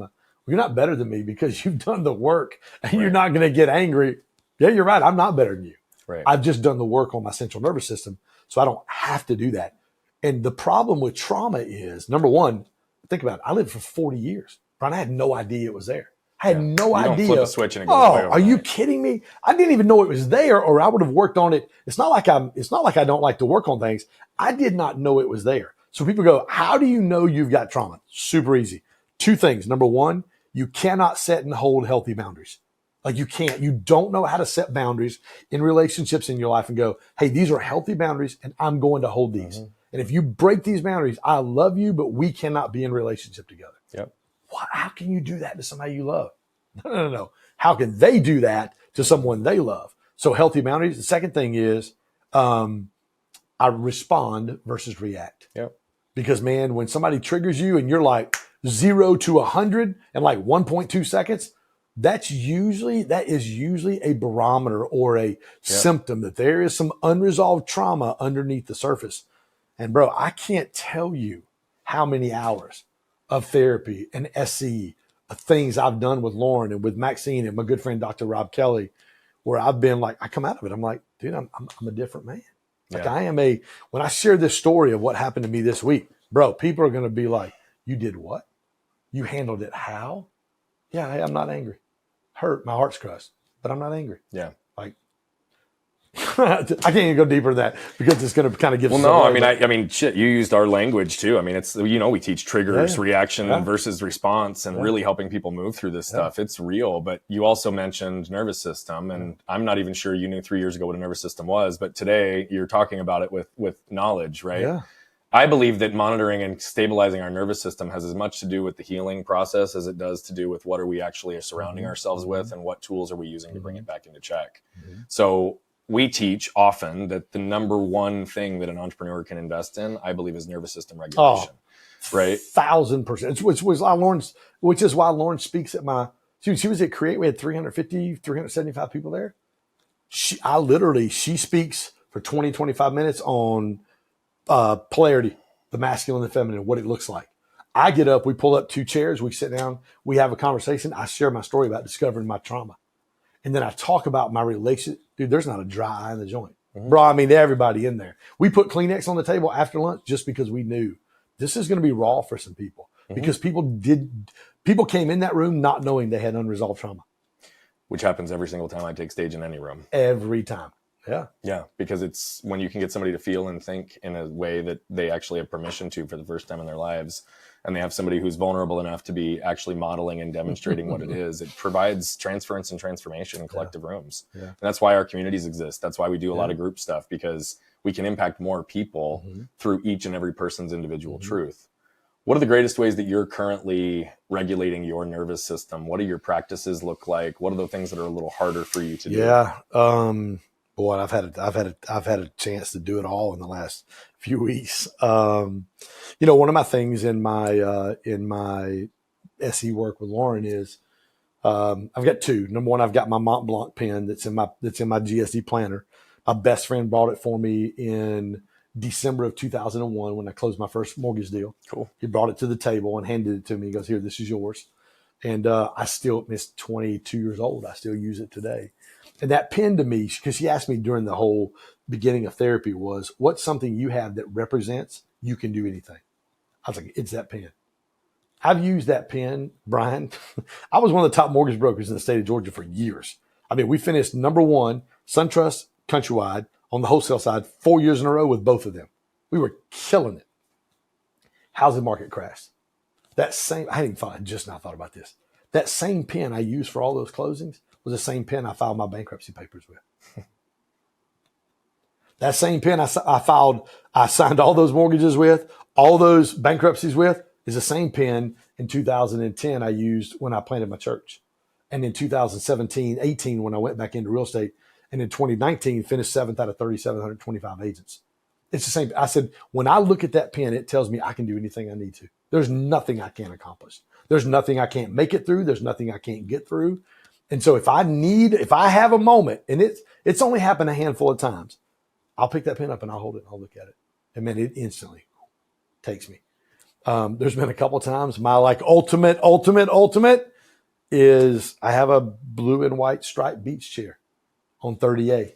you're not better than me because you've done the work and you're not going to get angry. Yeah, you're right. I'm not better than you. Right. I've just done the work on my central nervous system. So I don't have to do that. And the problem with trauma is, number one, think about it. I lived for 40 years. Brian, I had no idea it was there. I had no idea. You don't flip a switch and it goes away overnight. Are you kidding me? I didn't even know it was there, or I would have worked on it. It's not like I don't like to work on things. I did not know it was there. So people go, how do you know you've got trauma? Super easy. 2 things. Number one, you cannot set and hold healthy boundaries. Like, you can't. You don't know how to set boundaries in relationships in your life and go, hey, these are healthy boundaries and I'm going to hold these. Mm-hmm. And if you break these boundaries, I love you, but we cannot be in relationship together. Yep. How can you do that to somebody you love? No. How can they do that to someone they love? So healthy boundaries. The second thing is I respond versus react. Yep. Because, man, when somebody triggers you and you're like 0 to 100 in like 1.2 seconds, that is usually a barometer or a symptom that there is some unresolved trauma underneath the surface. And bro, I can't tell you how many hours of therapy and SE, things I've done with Lauren and with Maxine and my good friend, Dr. Rob Kelly, where I've been like, I come out of it. I'm like, dude, I'm a different man. Like, when I share this story of what happened to me this week, bro, people are going to be like, you did what? You handled it how? Yeah, hey, I'm not angry. Hurt, my heart's crushed, but I'm not angry. Yeah. Like, I can't even go deeper than that because it's going to kind of give. Well, no, I mean, shit. You used our language too. I mean, it's we teach triggers, reaction versus response, and really helping people move through this stuff. It's real, but you also mentioned nervous system, and I'm not even sure you knew 3 years ago what a nervous system was, but today you're talking about it with knowledge, right? Yeah. I believe that monitoring and stabilizing our nervous system has as much to do with the healing process as it does to do with what are we actually surrounding ourselves with and what tools are we using to bring it back into check. So we teach often that the number one thing that an entrepreneur can invest in, I believe, is nervous system regulation. Right? 1,000%. Which is why Lauren speaks at she was at Create. We had 350, 375 people there. She speaks for 20, 25 minutes on polarity, the masculine and the feminine, what it looks like. I get up, we pull up 2 chairs, we sit down, we have a conversation. I share my story about discovering my trauma. And then I talk about my relationship. Dude, there's not a dry eye in the joint. Bro, I mean, everybody in there. We put Kleenex on the table after lunch just because we knew this is going to be raw for some people because people came in that room not knowing they had unresolved trauma. Which happens every single time I take stage in any room. Every time. Yeah. Yeah. Because it's when you can get somebody to feel and think in a way that they actually have permission to for the first time in their lives. And they have somebody who's vulnerable enough to be actually modeling and demonstrating what it is. It provides transference and transformation in collective rooms. Yeah. And that's why our communities exist. That's why we do a lot of group stuff, because we can impact more people through each and every person's individual truth. What are the greatest ways that you're currently regulating your nervous system? What do your practices look like? What are the things that are a little harder for you to do? Yeah. Boy, I've had a chance to do it all in the last few weeks. One of my things in my SE work with Lauren is, I've got two. Number one, I've got my Mont Blanc pen that's in my GSD planner. My best friend bought it for me in December of 2001 when I closed my first mortgage deal. Cool. He brought it to the table and handed it to me. He goes, "Here, this is yours." And it's 22 years old. I still use it today. And that pen to me, because she asked me during the whole beginning of therapy, was, what's something you have that represents you can do anything? I was like, it's that pen. I've used that pen, Brian. I was one of the top mortgage brokers in the state of Georgia for years. I mean, we finished number one, SunTrust Countrywide, on the wholesale side 4 years in a row with both of them. We were killing it. Housing market crashed. That same, I just now thought about this. That same pen I used for all those closings was the same pen I filed my bankruptcy papers with. That same pen I signed all those mortgages with, all those bankruptcies with, is the same pen in 2010 I used when I planted my church. And in 2017, 18, when I went back into real estate, and in 2019, finished 7th out of 3,725 agents. It's the same. I said, when I look at that pen, it tells me I can do anything I need to. There's nothing I can't accomplish. There's nothing I can't make it through. There's nothing I can't get through. And so if I have a moment, and it's only happened a handful of times, I'll pick that pen up and I'll hold it and I'll look at it. And man, it instantly takes me. There's been a couple of times my ultimate is I have a blue and white striped beach chair on 30A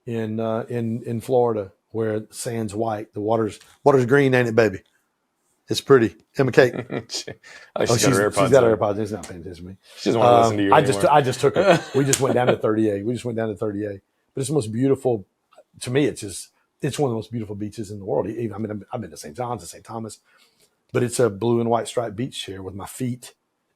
in Florida, where the sand's white, the water's green, ain't it, baby? It's pretty. Emma Kate. She's got her AirPods. She's not paying attention to me. She doesn't want to listen to you anymore. I just took her. We just went down to 30A. But it's the most beautiful. To me, it's one of the most beautiful beaches in the world. I mean, I've been to St. John's and St. Thomas, but it's a blue and white striped beach chair with my feet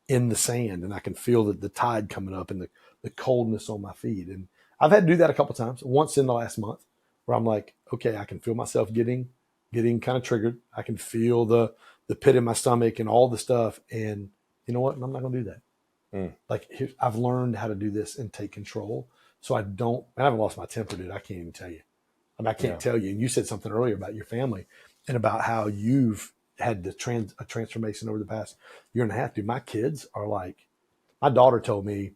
in the sand, and I can feel the tide coming up and the coldness on my feet. And I've had to do that a couple of times. Once in the last month, where I'm like, okay, I can feel myself getting kind of triggered. I can feel the pit in my stomach and all the stuff. And you know what? I'm not going to do that. I've learned how to do this and take control. So I haven't lost my temper, dude. I can't even tell you. I mean, I can't tell you. And you said something earlier about your family and about how you've had a transformation over the past year and a half. Dude, my kids are like, my daughter told me,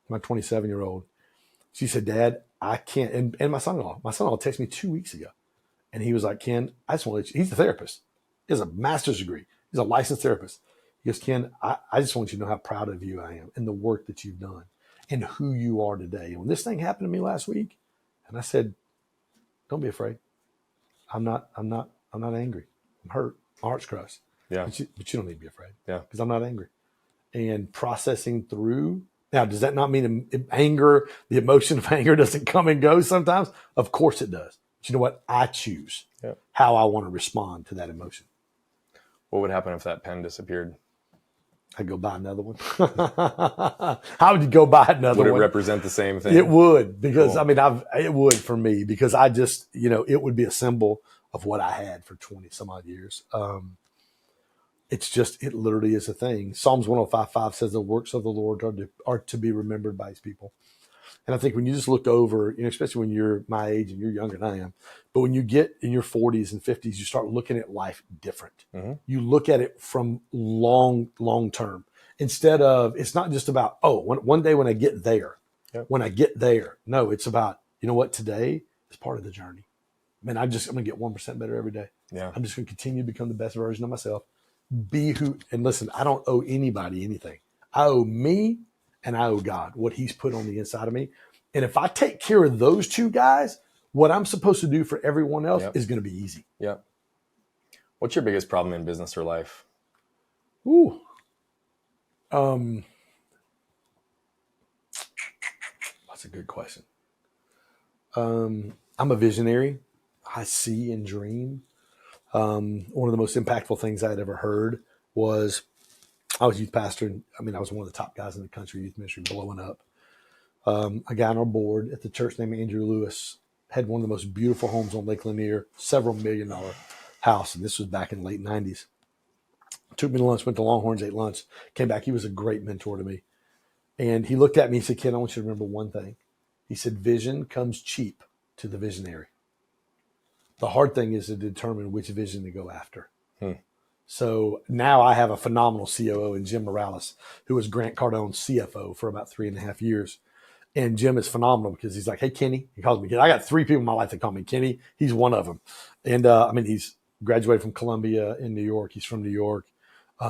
my 27-year-old, she said, "Dad, I can't." And my son-in-law texted me 2 weeks ago. And he was like, "Ken, I just want to let you," he's a therapist. He has a master's degree. He's a licensed therapist. He goes, "Ken, I just want you to know how proud of you I am and the work that you've done and who you are today." And when this thing happened to me last week, and I said, "Don't be afraid. I'm not angry. I'm hurt. My heart's crushed." Yeah. But you don't need to be afraid. Yeah. Because I'm not angry. And processing through. Now, does that not mean anger, the emotion of anger doesn't come and go sometimes? Of course it does. But you know what? I choose how I want to respond to that emotion. What would happen if that pen disappeared? I'd go buy another one. How would you go buy another one? Would it represent the same thing? It would, because cool. I mean, it would for me, because I just, it would be a symbol of what I had for 20 some odd years. It literally is a thing. Psalms 105:5 says the works of the Lord are to be remembered by his people. And I think when you just look over, especially when you're my age and you're younger than I am, but when you get in your 40s and 50s, you start looking at life different. Mm-hmm. You look at it from long term, instead of, it's not just about, one day when I get there, No, it's about, you know what, today is part of the journey. Man, I'm going to get 1% better every day. Yeah. I'm just going to continue to become the best version of myself. And listen, I don't owe anybody anything. I owe me and I owe God what he's put on the inside of me. And if I take care of those two guys, what I'm supposed to do for everyone else is going to be easy. Yeah. What's your biggest problem in business or life? Ooh. That's a good question. I'm a visionary. I see and dream. One of the most impactful things I had ever heard was I was youth pastor. And, I was one of the top guys in the country, youth ministry, blowing up. A guy on our board at the church named Andrew Lewis had one of the most beautiful homes on Lake Lanier, several $1 million house. And this was back in the late 90s. Took me to lunch, went to Longhorns, ate lunch, came back. He was a great mentor to me. And he looked at me and said, Ken, I want you to remember one thing. He said, vision comes cheap to the visionary. The hard thing is to determine which vision to go after. So now I have a phenomenal COO in Jim Morales, who was Grant Cardone's CFO for about 3.5 years. And Jim is phenomenal because he's like, hey, Kenny. He calls me Kenny. I got 3 people in my life that call me Kenny. He's one of them. And he's graduated from Columbia in New York. He's from New York.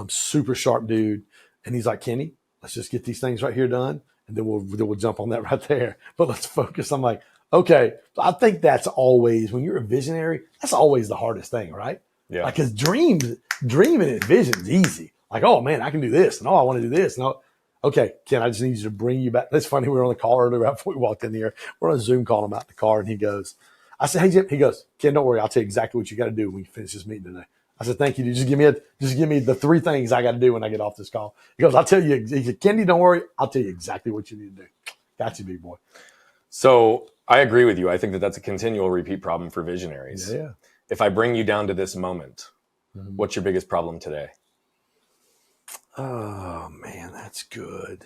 Super sharp dude. And he's like, Kenny, let's just get these things right here done. And then we'll jump on that right there. But let's focus. I'm like, okay. I think that's always, when you're a visionary, that's always the hardest thing, right? Yeah. Like, because dreaming and vision's easy. Like, oh man, I can do this. And oh, I want to do this. No, okay, Ken, I just need you to bring you back. That's funny. We were on the call earlier right before we walked in here. We're on a Zoom call. I'm out the car, and he goes, I said, hey, Jim. He goes, Ken, don't worry. I'll tell you exactly what you got to do when you finish this meeting today. I said, thank you. Dude. Just give me the 3 things I got to do when I get off this call. He goes, I'll tell you. He said, Kenny, don't worry. I'll tell you exactly what you need to do. Got you, big boy. So I agree with you. I think that that's a continual repeat problem for visionaries. Yeah. If I bring you down to this moment, what's your biggest problem today? Oh man, that's good.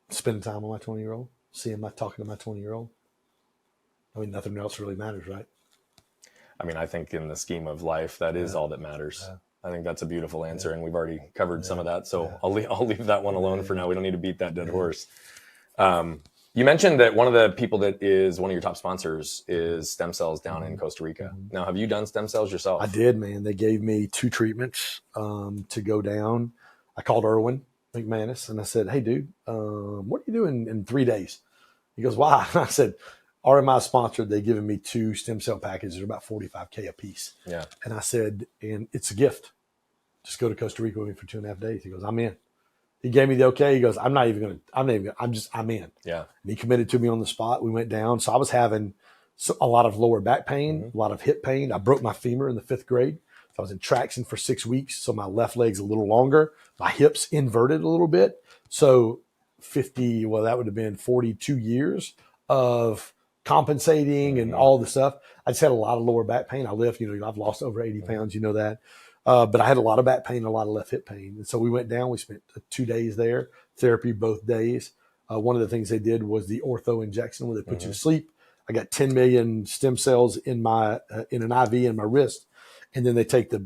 Spending time with my 20-year-old, talking to my 20-year-old. Nothing else really matters, right? I think in the scheme of life, that is all that matters. Yeah. I think that's a beautiful answer, and we've already covered some of that. So I'll leave that one alone for now. We don't need to beat that dead horse. You mentioned that one of the people that is one of your top sponsors is stem cells down in Costa Rica. Now, have you done stem cells yourself? I did, man. They gave me 2 treatments to go down. I called Erwin McManus and I said, hey, dude, what are you doing in 3 days? He goes, why? I said, RMI sponsored. They given me 2 stem cell packages. They're about $45K a piece. Yeah. And I said, and it's a gift. Just go to Costa Rica with me for 2.5 days. He goes, I'm in. He gave me the okay. He goes, I'm in. Yeah. And he committed to me on the spot. We went down. So I was having a lot of lower back pain, a lot of hip pain. I broke my femur in the 5th grade. So I was in traction for 6 weeks. So my left leg's a little longer. My hips inverted a little bit. So that would have been 42 years of compensating and all the stuff. I just had a lot of lower back pain. I lift, I've lost over 80 pounds, that. But I had a lot of back pain, a lot of left hip pain. And so we went down, we spent 2 days there, therapy both days. One of the things they did was the ortho injection where they put you to sleep. I got 10 million stem cells in an IV in my wrist. And then they take the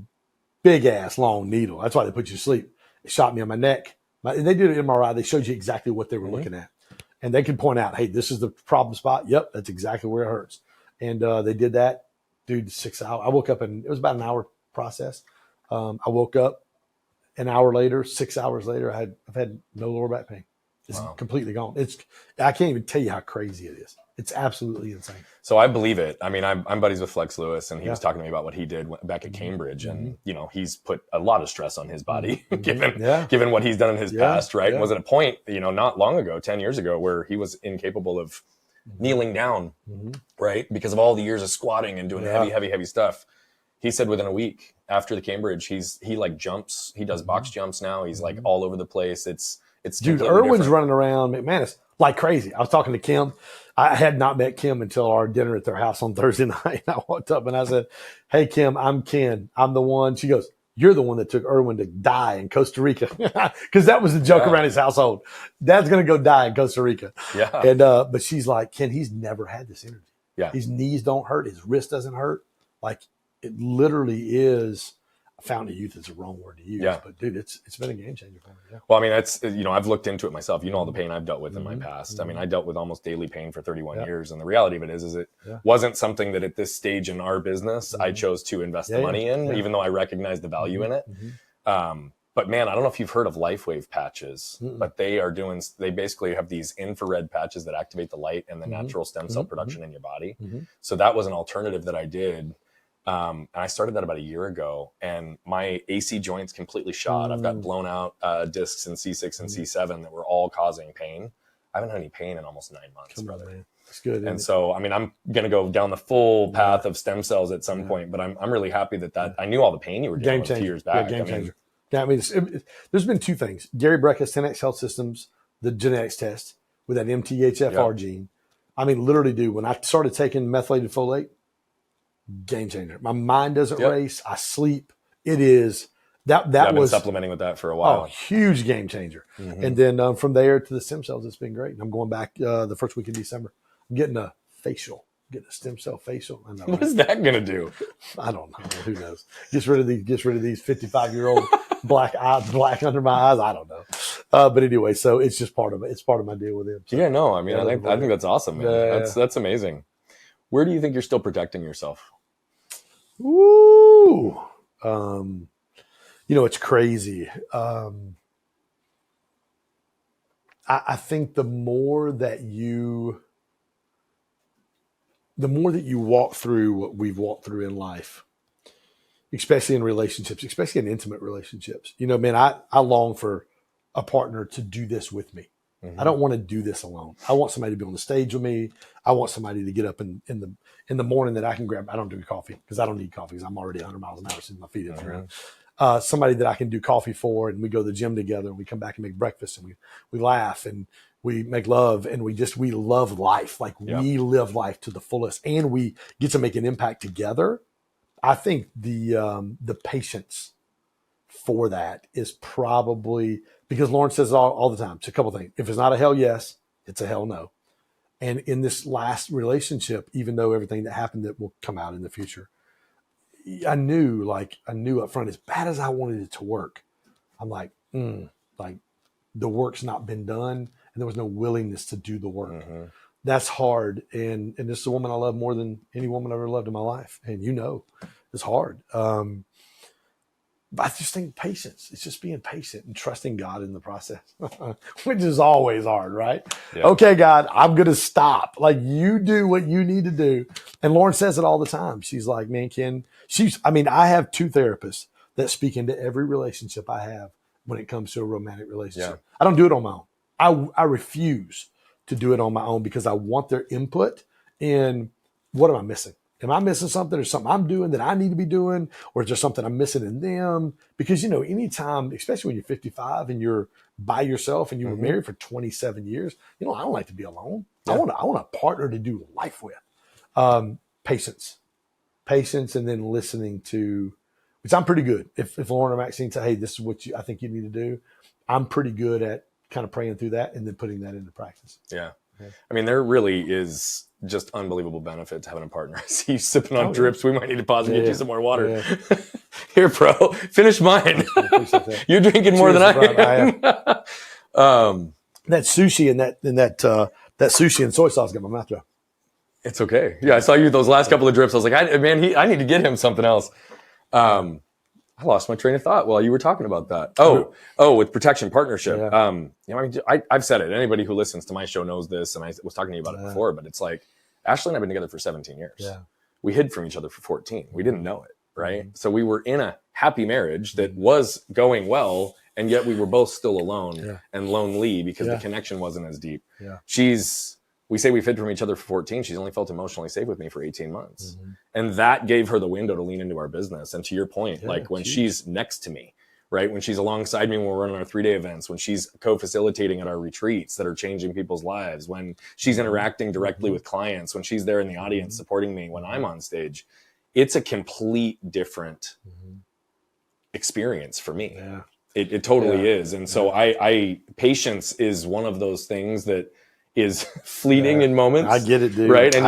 big ass long needle. That's why they put you to sleep. They shot me on my neck. And they did an MRI. They showed you exactly what they were looking at. And they could point out, hey, this is the problem spot. Yep, that's exactly where it hurts. And they did that. Dude, 6 hours. I woke up and it was about an hour process. I woke up an hour later, 6 hours later, I've had no lower back pain. It's completely gone. I can't even tell you how crazy it is. It's absolutely insane. So I believe it. I'm buddies with Flex Lewis, and he was talking to me about what he did back at Cambridge. And, he's put a lot lot of stress on his body, given what he's done in his past, right? Yeah. Was at a point, not long ago, 10 years ago, where he was incapable of kneeling down, right? Because of all the years of squatting and doing heavy stuff. He said within a week after the Cambridge, he like jumps. He does box jumps now. He's like all over the place. It's dude. Erwin's running around McManus like crazy. I was talking to Kim. I had not met Kim until our dinner at their house on Thursday night. I walked up and I said, "Hey Kim, I'm Ken. I'm the one." She goes, "You're the one that took Erwin to die in Costa Rica," because that was the joke around his household. Dad's gonna go die in Costa Rica. Yeah. And but she's like, "Ken, he's never had this energy. Yeah. His knees don't hurt. His wrist doesn't hurt. Like it literally is." Fountain of youth is the wrong word to use, but dude, it's been a game changer for me. Yeah. Well, that's, I've looked into it myself. All the pain I've dealt with in my past. I dealt with almost daily pain for 31 years. And the reality of it is it wasn't something that at this stage in our business, I chose to invest the money in, even though I recognized the value in it. But man, I don't know if you've heard of LifeWave patches, but they basically have these infrared patches that activate the light and the natural stem cell production in your body. So that was an alternative that I did. And I started that about a year ago, and my AC joints completely shot. I've got blown out discs in C6 and C7 that were all causing pain. I haven't had any pain in almost 9 months, brother. Man. That's good. And so, I mean, I'm going to go down the full path of stem cells at some point, but I'm really happy that I knew all the pain you were dealing with 2 years back. Game changer. There's been 2 things. Gary Brecka's 10X Health Systems, the genetics test with that MTHFR gene. I mean, literally, dude, when I started taking methylated folate, game changer. My mind doesn't race. I sleep. It is that I've been was supplementing with that for a while. Oh, huge game changer. And then from there to the stem cells, it's been great. I'm going back the first week in December. I'm getting a facial. Getting a stem cell facial. I know, what is that gonna do? I don't know. Who knows? Gets rid of these 55-year-old black under my eyes. I don't know. But anyway, so it's just part of it. It's part of my deal with him. So, yeah, no, I mean, I think that's awesome, man. That's amazing. Where do you think you're still protecting yourself? Ooh. It's crazy. I think the more that you walk through what we've walked through in life, especially in relationships, especially in intimate relationships, man, I long for a partner to do this with me. I don't want to do this alone. I want somebody to be on the stage with me. I want somebody to get up in the morning that I can grab. I don't do coffee because I don't need coffee because I'm already 100 miles an hour since my feet hit the ground. Somebody that I can do coffee for, and we go to the gym together, and we come back and make breakfast, and we laugh, and we make love, and we love life. Like we live life to the fullest, and we get to make an impact together. I think the patience for that is probably, because Lauren says it all the time. It's a couple things. If it's not a hell yes, it's a hell no. And in this last relationship, even though everything that happened that will come out in the future, I knew up front, as bad as I wanted it to work, I'm like the work's not been done, and there was no willingness to do the work. That's hard. And this is a woman I love more than any woman I've ever loved in my life. And it's hard. But I just think patience. It's just being patient and trusting God in the process, which is always hard, right? Yeah. Okay, God, I'm going to stop. Like, you do what you need to do. And Lauren says it all the time. She's like, man, Ken, I have 2 therapists that speak into every relationship I have when it comes to a romantic relationship. Yeah. I don't do it on my own. I refuse to do it on my own because I want their input in what am I missing? Am I missing something, or something I'm doing that I need to be doing? Or is there something I'm missing in them? Because, anytime, especially when you're 55 and you're by yourself and you were married for 27 years, I don't like to be alone. Yeah. I want a partner to do life with. Patience, and then listening to, which I'm pretty good. If Lauren or Maxine say, hey, this is what I think you need to do, I'm pretty good at kind of praying through that and then putting that into practice. Yeah. I mean, there really is just unbelievable benefit to having a partner. I see you sipping on drips. We might need to pause and get you some more water. Yeah. Here, bro, finish mine. You're drinking more than I am. That sushi and that sushi and soy sauce got my mouth dry. It's okay. Yeah, I saw you those last couple of drips. I was like, I need to get him something else. I lost my train of thought while you were talking about that. With protection partnership. Yeah. I've said it. Anybody who listens to my show knows this, and I was talking to you about it before, but it's like, Ashley and I have been together for 17 years. Yeah. We hid from each other for 14. We didn't know it, right? So we were in a happy marriage that was going well, and yet we were both still alone and lonely because the connection wasn't as deep. Yeah. We say we've hid from each other for 14. She's only felt emotionally safe with me for 18 months. And that gave her the window to lean into our business. And to your point, when she's next to me, right? When she's alongside me when we're running our 3-day events, when she's co-facilitating at our retreats that are changing people's lives, when she's interacting directly with clients, when she's there in the audience supporting me when I'm on stage, it's a complete different experience for me. Yeah. It totally is. And so patience is one of those things that is fleeting in moments. I get it, dude. Right. And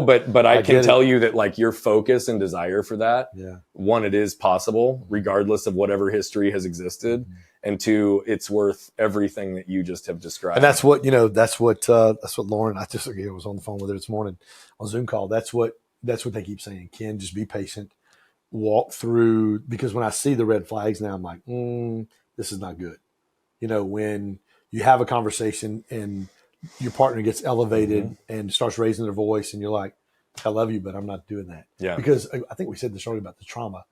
but I can tell you that, like, your focus and desire for that, one, it is possible regardless of whatever history has existed. And 2, it's worth everything that you just have described. And that's what Lauren, I just was on the phone with her this morning on Zoom call. That's what they keep saying. Ken, just be patient, walk through, because when I see the red flags now, I'm like, this is not good. When you have a conversation and your partner gets elevated and starts raising their voice and you're like, I love you, but I'm not doing that. Yeah. Because I think we said this earlier about the trauma.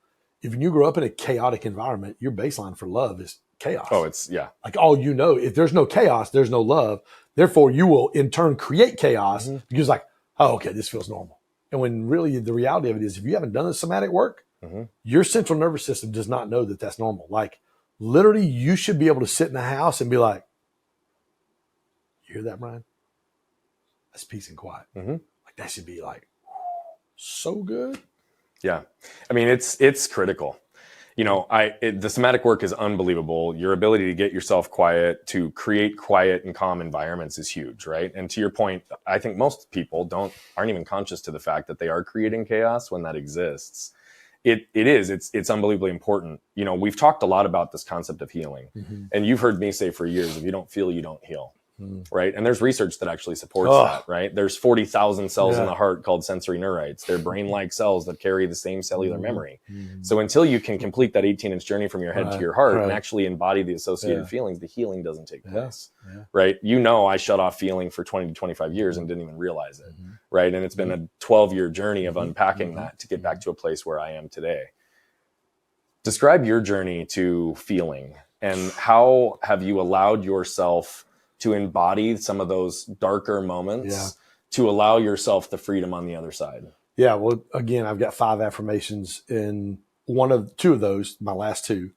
If you grow up in a chaotic environment, your baseline for love is chaos. Oh, it's, yeah. Like if there's no chaos, there's no love. Therefore, you will in turn create chaos because like, oh, okay, this feels normal. And when really the reality of it is, if you haven't done the somatic work, your central nervous system does not know that that's normal. Like literally you should be able to sit in the house and be like, you hear that, Brian? That's peace and quiet. Like that should be like so good. Yeah. I mean, it's critical. The somatic work is unbelievable. Your ability to get yourself quiet, to create quiet and calm environments is huge, right? And to your point, I think most people aren't even conscious to the fact that they are creating chaos when that exists. It's unbelievably important. We've talked a lot about this concept of healing, and you've heard me say for years, if you don't feel, you don't heal. Right. And there's research that actually supports that, right? There's 40,000 cells in the heart called sensory neurites. They're brain-like cells that carry the same cellular memory. So until you can complete that 18-inch journey from your head to your heart and actually embody the associated feelings, the healing doesn't take place, right? I shut off feeling for 20 to 25 years and didn't even realize it, right? And it's been a 12-year journey of unpacking that to get back to a place where I am today. Describe your journey to feeling, and how have you allowed yourself to embody some of those darker moments to allow yourself the freedom on the other side? Yeah. Well, again, I've got 5 affirmations, and two of those, my last 2,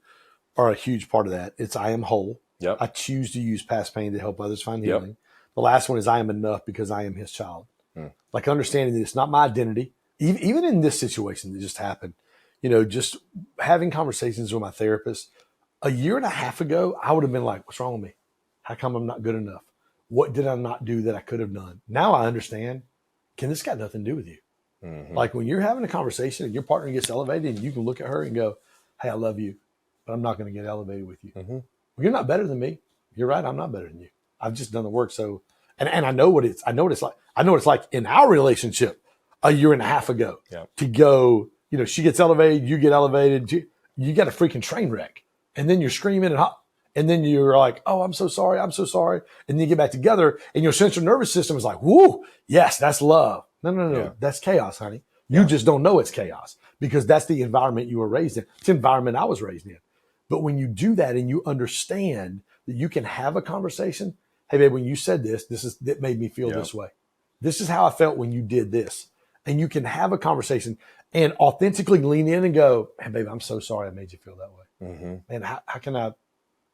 are a huge part of that. It's I am whole. Yep. I choose to use past pain to help others find healing. The last one is I am enough because I am his child. Like understanding that it's not my identity. Even in this situation that just happened, just having conversations with my therapist. A year and a half ago, I would have been like, what's wrong with me? How come I'm not good enough? What did I not do that I could have done? Now I understand, Ken, this got nothing to do with you. Like when you're having a conversation and your partner gets elevated and you can look at her and go, hey, I love you, but I'm not going to get elevated with you. Well, you're not better than me. You're right. I'm not better than you. I've just done the work. So, and I know what it's like. I know what it's like in our relationship a year and a half ago to go, she gets elevated, you get elevated. You got a freaking train wreck. And then you're screaming and then you're like, oh, I'm so sorry. I'm so sorry. And then you get back together and your central nervous system is like, whoo, yes, that's love. No. Yeah. That's chaos, honey. You just don't know it's chaos because that's the environment you were raised in. It's the environment I was raised in. But when you do that and you understand that you can have a conversation, hey, babe, when you said that made me feel this way. This is how I felt when you did this. And you can have a conversation and authentically lean in and go, hey, babe, I'm so sorry I made you feel that way. And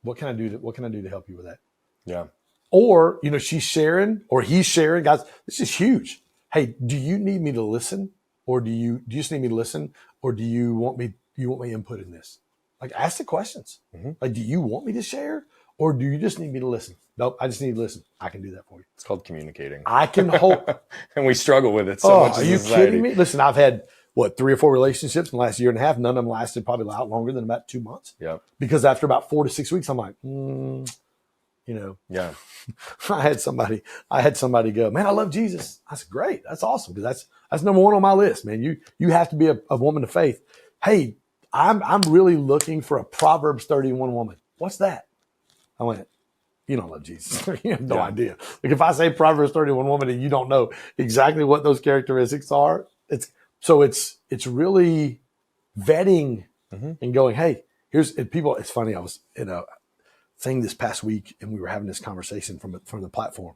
what can I do to help you with that? Yeah. Or, she's sharing or he's sharing. Guys, this is huge. Hey, do you need me to listen? Or do you just need me to listen? Or do you want my input in this? Like ask the questions. Like, do you want me to share? Or do you just need me to listen? Nope, I just need to listen. I can do that for you. It's called communicating. I can hold. And we struggle with it so much. Are you kidding me? Listen, I've had 3 or 4 relationships in the last year and a half. None of them lasted probably a lot longer than about 2 months. Yeah. Because after about 4 to 6 weeks, I'm like, Yeah. I had somebody go, man, I love Jesus. I said, great. That's awesome. Because that's number 1 on my list, man. You have to be a woman of faith. Hey, I'm really looking for a Proverbs 31 woman. What's that? I went, you don't love Jesus. You have no idea. Like if I say Proverbs 31 woman and you don't know exactly what those characteristics are, it's really vetting and going, hey, it's funny. I was in a thing this past week and we were having this conversation from the platform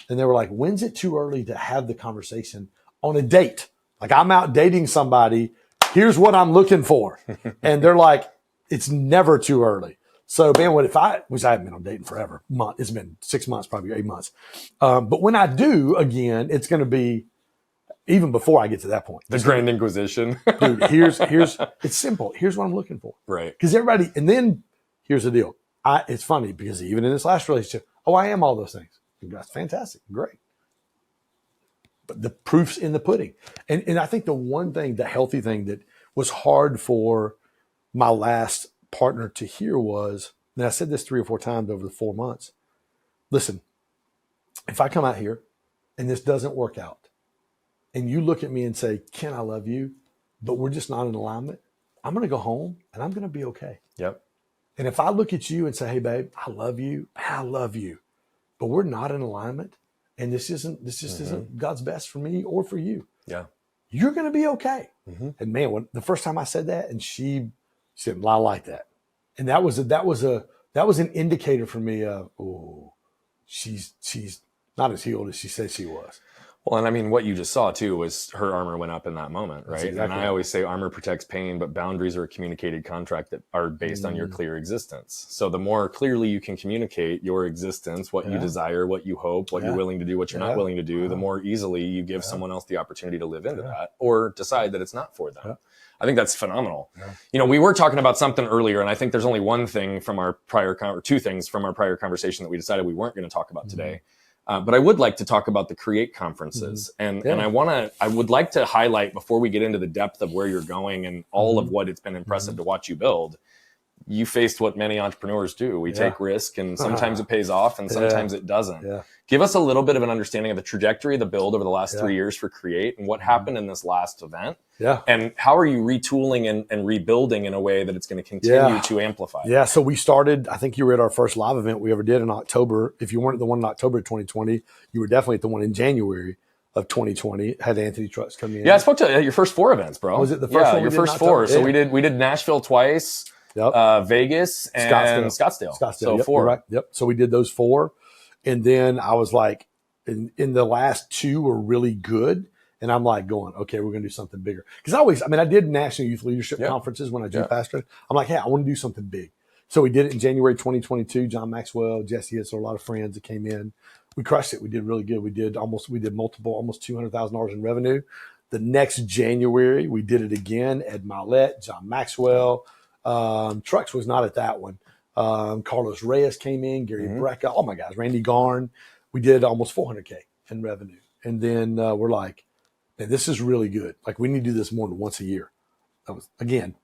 and they were like, when's it too early to have the conversation on a date? Like I'm out dating somebody. Here's what I'm looking for. And they're like, it's never too early. So man, which I haven't been on dating forever. It's been 6 months, probably 8 months. But when I do again, it's going to be even before I get to that point. The Grand Inquisition. Dude, it's simple. Here's what I'm looking for. Right. Because and then here's the deal. It's funny because even in this last relationship, I am all those things. That's fantastic. Great. But the proof's in the pudding. And I think the healthy thing that was hard for my last partner to hear was, and I said this 3 or 4 times over the 4 months, listen, if I come out here and this doesn't work out and you look at me and say, Ken, I love you, but we're just not in alignment, I'm going to go home and I'm going to be okay. Yep. And if I look at you and say, hey, babe, I love you, but we're not in alignment, and this just isn't God's best for me or for you. Yeah. You're going to be okay. And man, the first time I said that, and she said, I like that. And that was an indicator for me of, oh, she's not as healed as she said she was. Well, and I mean, what you just saw too was her armor went up in that moment, right? Exactly and I always say armor protects pain, but boundaries are a communicated contract that are based on your clear existence. So the more clearly you can communicate your existence, what you desire, what you hope, what you're willing to do, what you're not willing to do, the more easily you give someone else the opportunity to live into that or decide that it's not for them. I think that's phenomenal. You know, we were talking about something earlier, and I think there's only one thing from our prior or two things from our prior conversation that we decided we weren't going to talk about today. But I would like to talk about the Create conferences. And I would like to highlight, before we get into the depth of where you're going and all of what it's been impressive to watch you build, you faced what many entrepreneurs do. We take risk, and sometimes it pays off and sometimes it doesn't. Give us a little bit of an understanding of the trajectory of the build over the last 3 years for Create and what happened in this last event. And how are you retooling and rebuilding in a way that it's going to continue to amplify? So we started, I think you were at our first live event we ever did in October. If you weren't at the one in October of 2020, you were definitely at the one in January of 2020. Had Anthony Trucks come in. Yeah, I spoke to your first 4 events, bro. Was it the first one? Your first 4. So we did Nashville twice, Vegas, and Scottsdale. So 4. Right. So we did those 4. And then I was like, in the last 2 were really good. And I'm like going, okay, we're going to do something bigger. Because I did National Youth Leadership conferences when I was pastoring. I'm like, hey, I want to do something big. So we did it in January 2022. John Maxwell, Jesse Hitz, a lot of friends that came in. We crushed it. We did really good. We did almost $200,000 in revenue. The next January, we did it again. Ed Milet, John Maxwell. Trucks was not at that one. Carlos Reyes came in, Gary Brecka, all my guys, Randy Garn. We did almost $400K in revenue. And then we're like, man, this is really good. Like, we need to do this more than once a year. That was, again,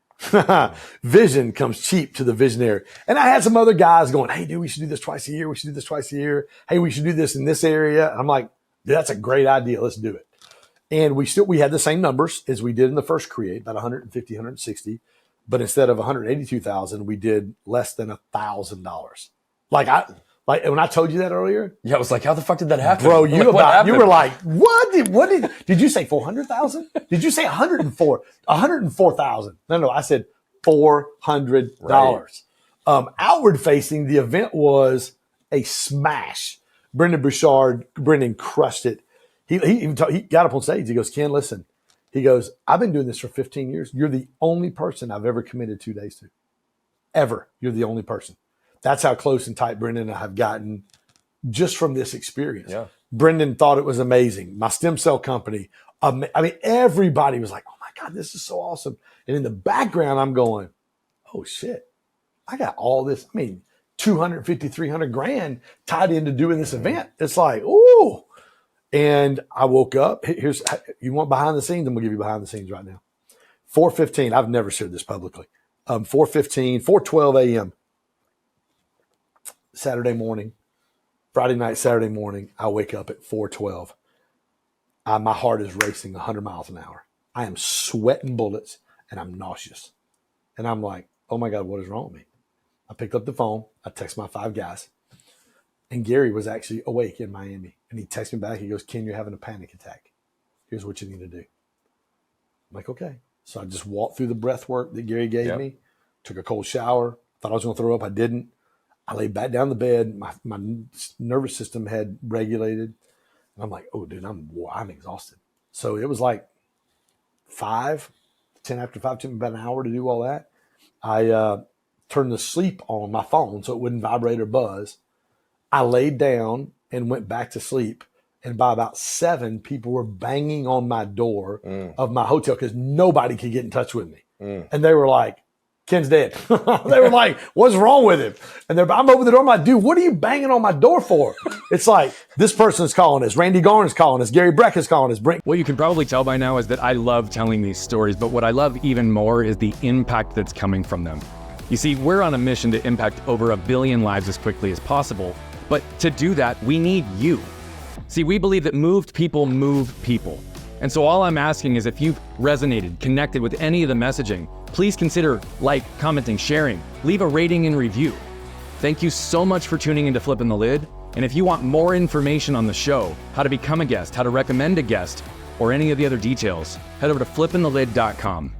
vision comes cheap to the visionary. And I had some other guys going, hey, dude, we should do this twice a year. We should do this twice a year. Hey, we should do this in this area. And I'm like, dude, that's a great idea. Let's do it. And we had the same numbers as we did in the first Create, about 150, 160. But instead of 182,000, we did less than $1,000. Like when I told you that earlier. Yeah, I was like, how the fuck did that happen? Bro, you were like, what did you say 400,000? Did you say 104,000? No, I said $400. Right. Outward facing, the event was a smash. Brendan crushed it. He got up on stage. He goes, Ken, listen. He goes, I've been doing this for 15 years. You're the only person I've ever committed 2 days to. Ever. You're the only person. That's how close and tight Brendan and I have gotten just from this experience. Yeah. Brendan thought it was amazing. My stem cell company. Everybody was like, oh my God, this is so awesome. And in the background, I'm going, oh shit, I got all this. 250, 300 grand tied into doing this event. It's like, ooh. And I woke up. You want behind the scenes? I'm going to give you behind the scenes right now. 4:15. I've never shared this publicly. 4:12 a.m. Saturday morning, Friday night, Saturday morning. I wake up at 4:12. My heart is racing 100 miles an hour. I am sweating bullets and I'm nauseous. And I'm like, oh my God, what is wrong with me? I picked up the phone. I text my 5 guys. And Gary was actually awake in Miami. And he texted me back. He goes, Ken, you're having a panic attack. Here's what you need to do. I'm like, okay. So I just walked through the breath work that Gary gave me, took a cold shower, thought I was going to throw up. I didn't. I laid back down in the bed. My nervous system had regulated. And I'm like, oh, dude, I'm exhausted. So it was like 10 after 5, took me about an hour to do all that. I turned the sleep on my phone so it wouldn't vibrate or buzz. I laid down and went back to sleep. And by about 7, people were banging on my door of my hotel because nobody could get in touch with me. And they were like, Ken's dead. They were like, what's wrong with him? And I'm over the door. I'm like, dude, what are you banging on my door for? It's like, this person's calling us. Randy Garn's calling us. Gary Breck is calling us. What you can probably tell by now is that I love telling these stories, but what I love even more is the impact that's coming from them. You see, we're on a mission to impact over 1 billion lives as quickly as possible. But to do that, we need you. See, we believe that moved people move people. And so all I'm asking is if you've resonated, connected with any of the messaging, please consider commenting, sharing, leave a rating and review. Thank you so much for tuning into Flipping the Lid. And if you want more information on the show, how to become a guest, how to recommend a guest, or any of the other details, head over to flippingthelid.com.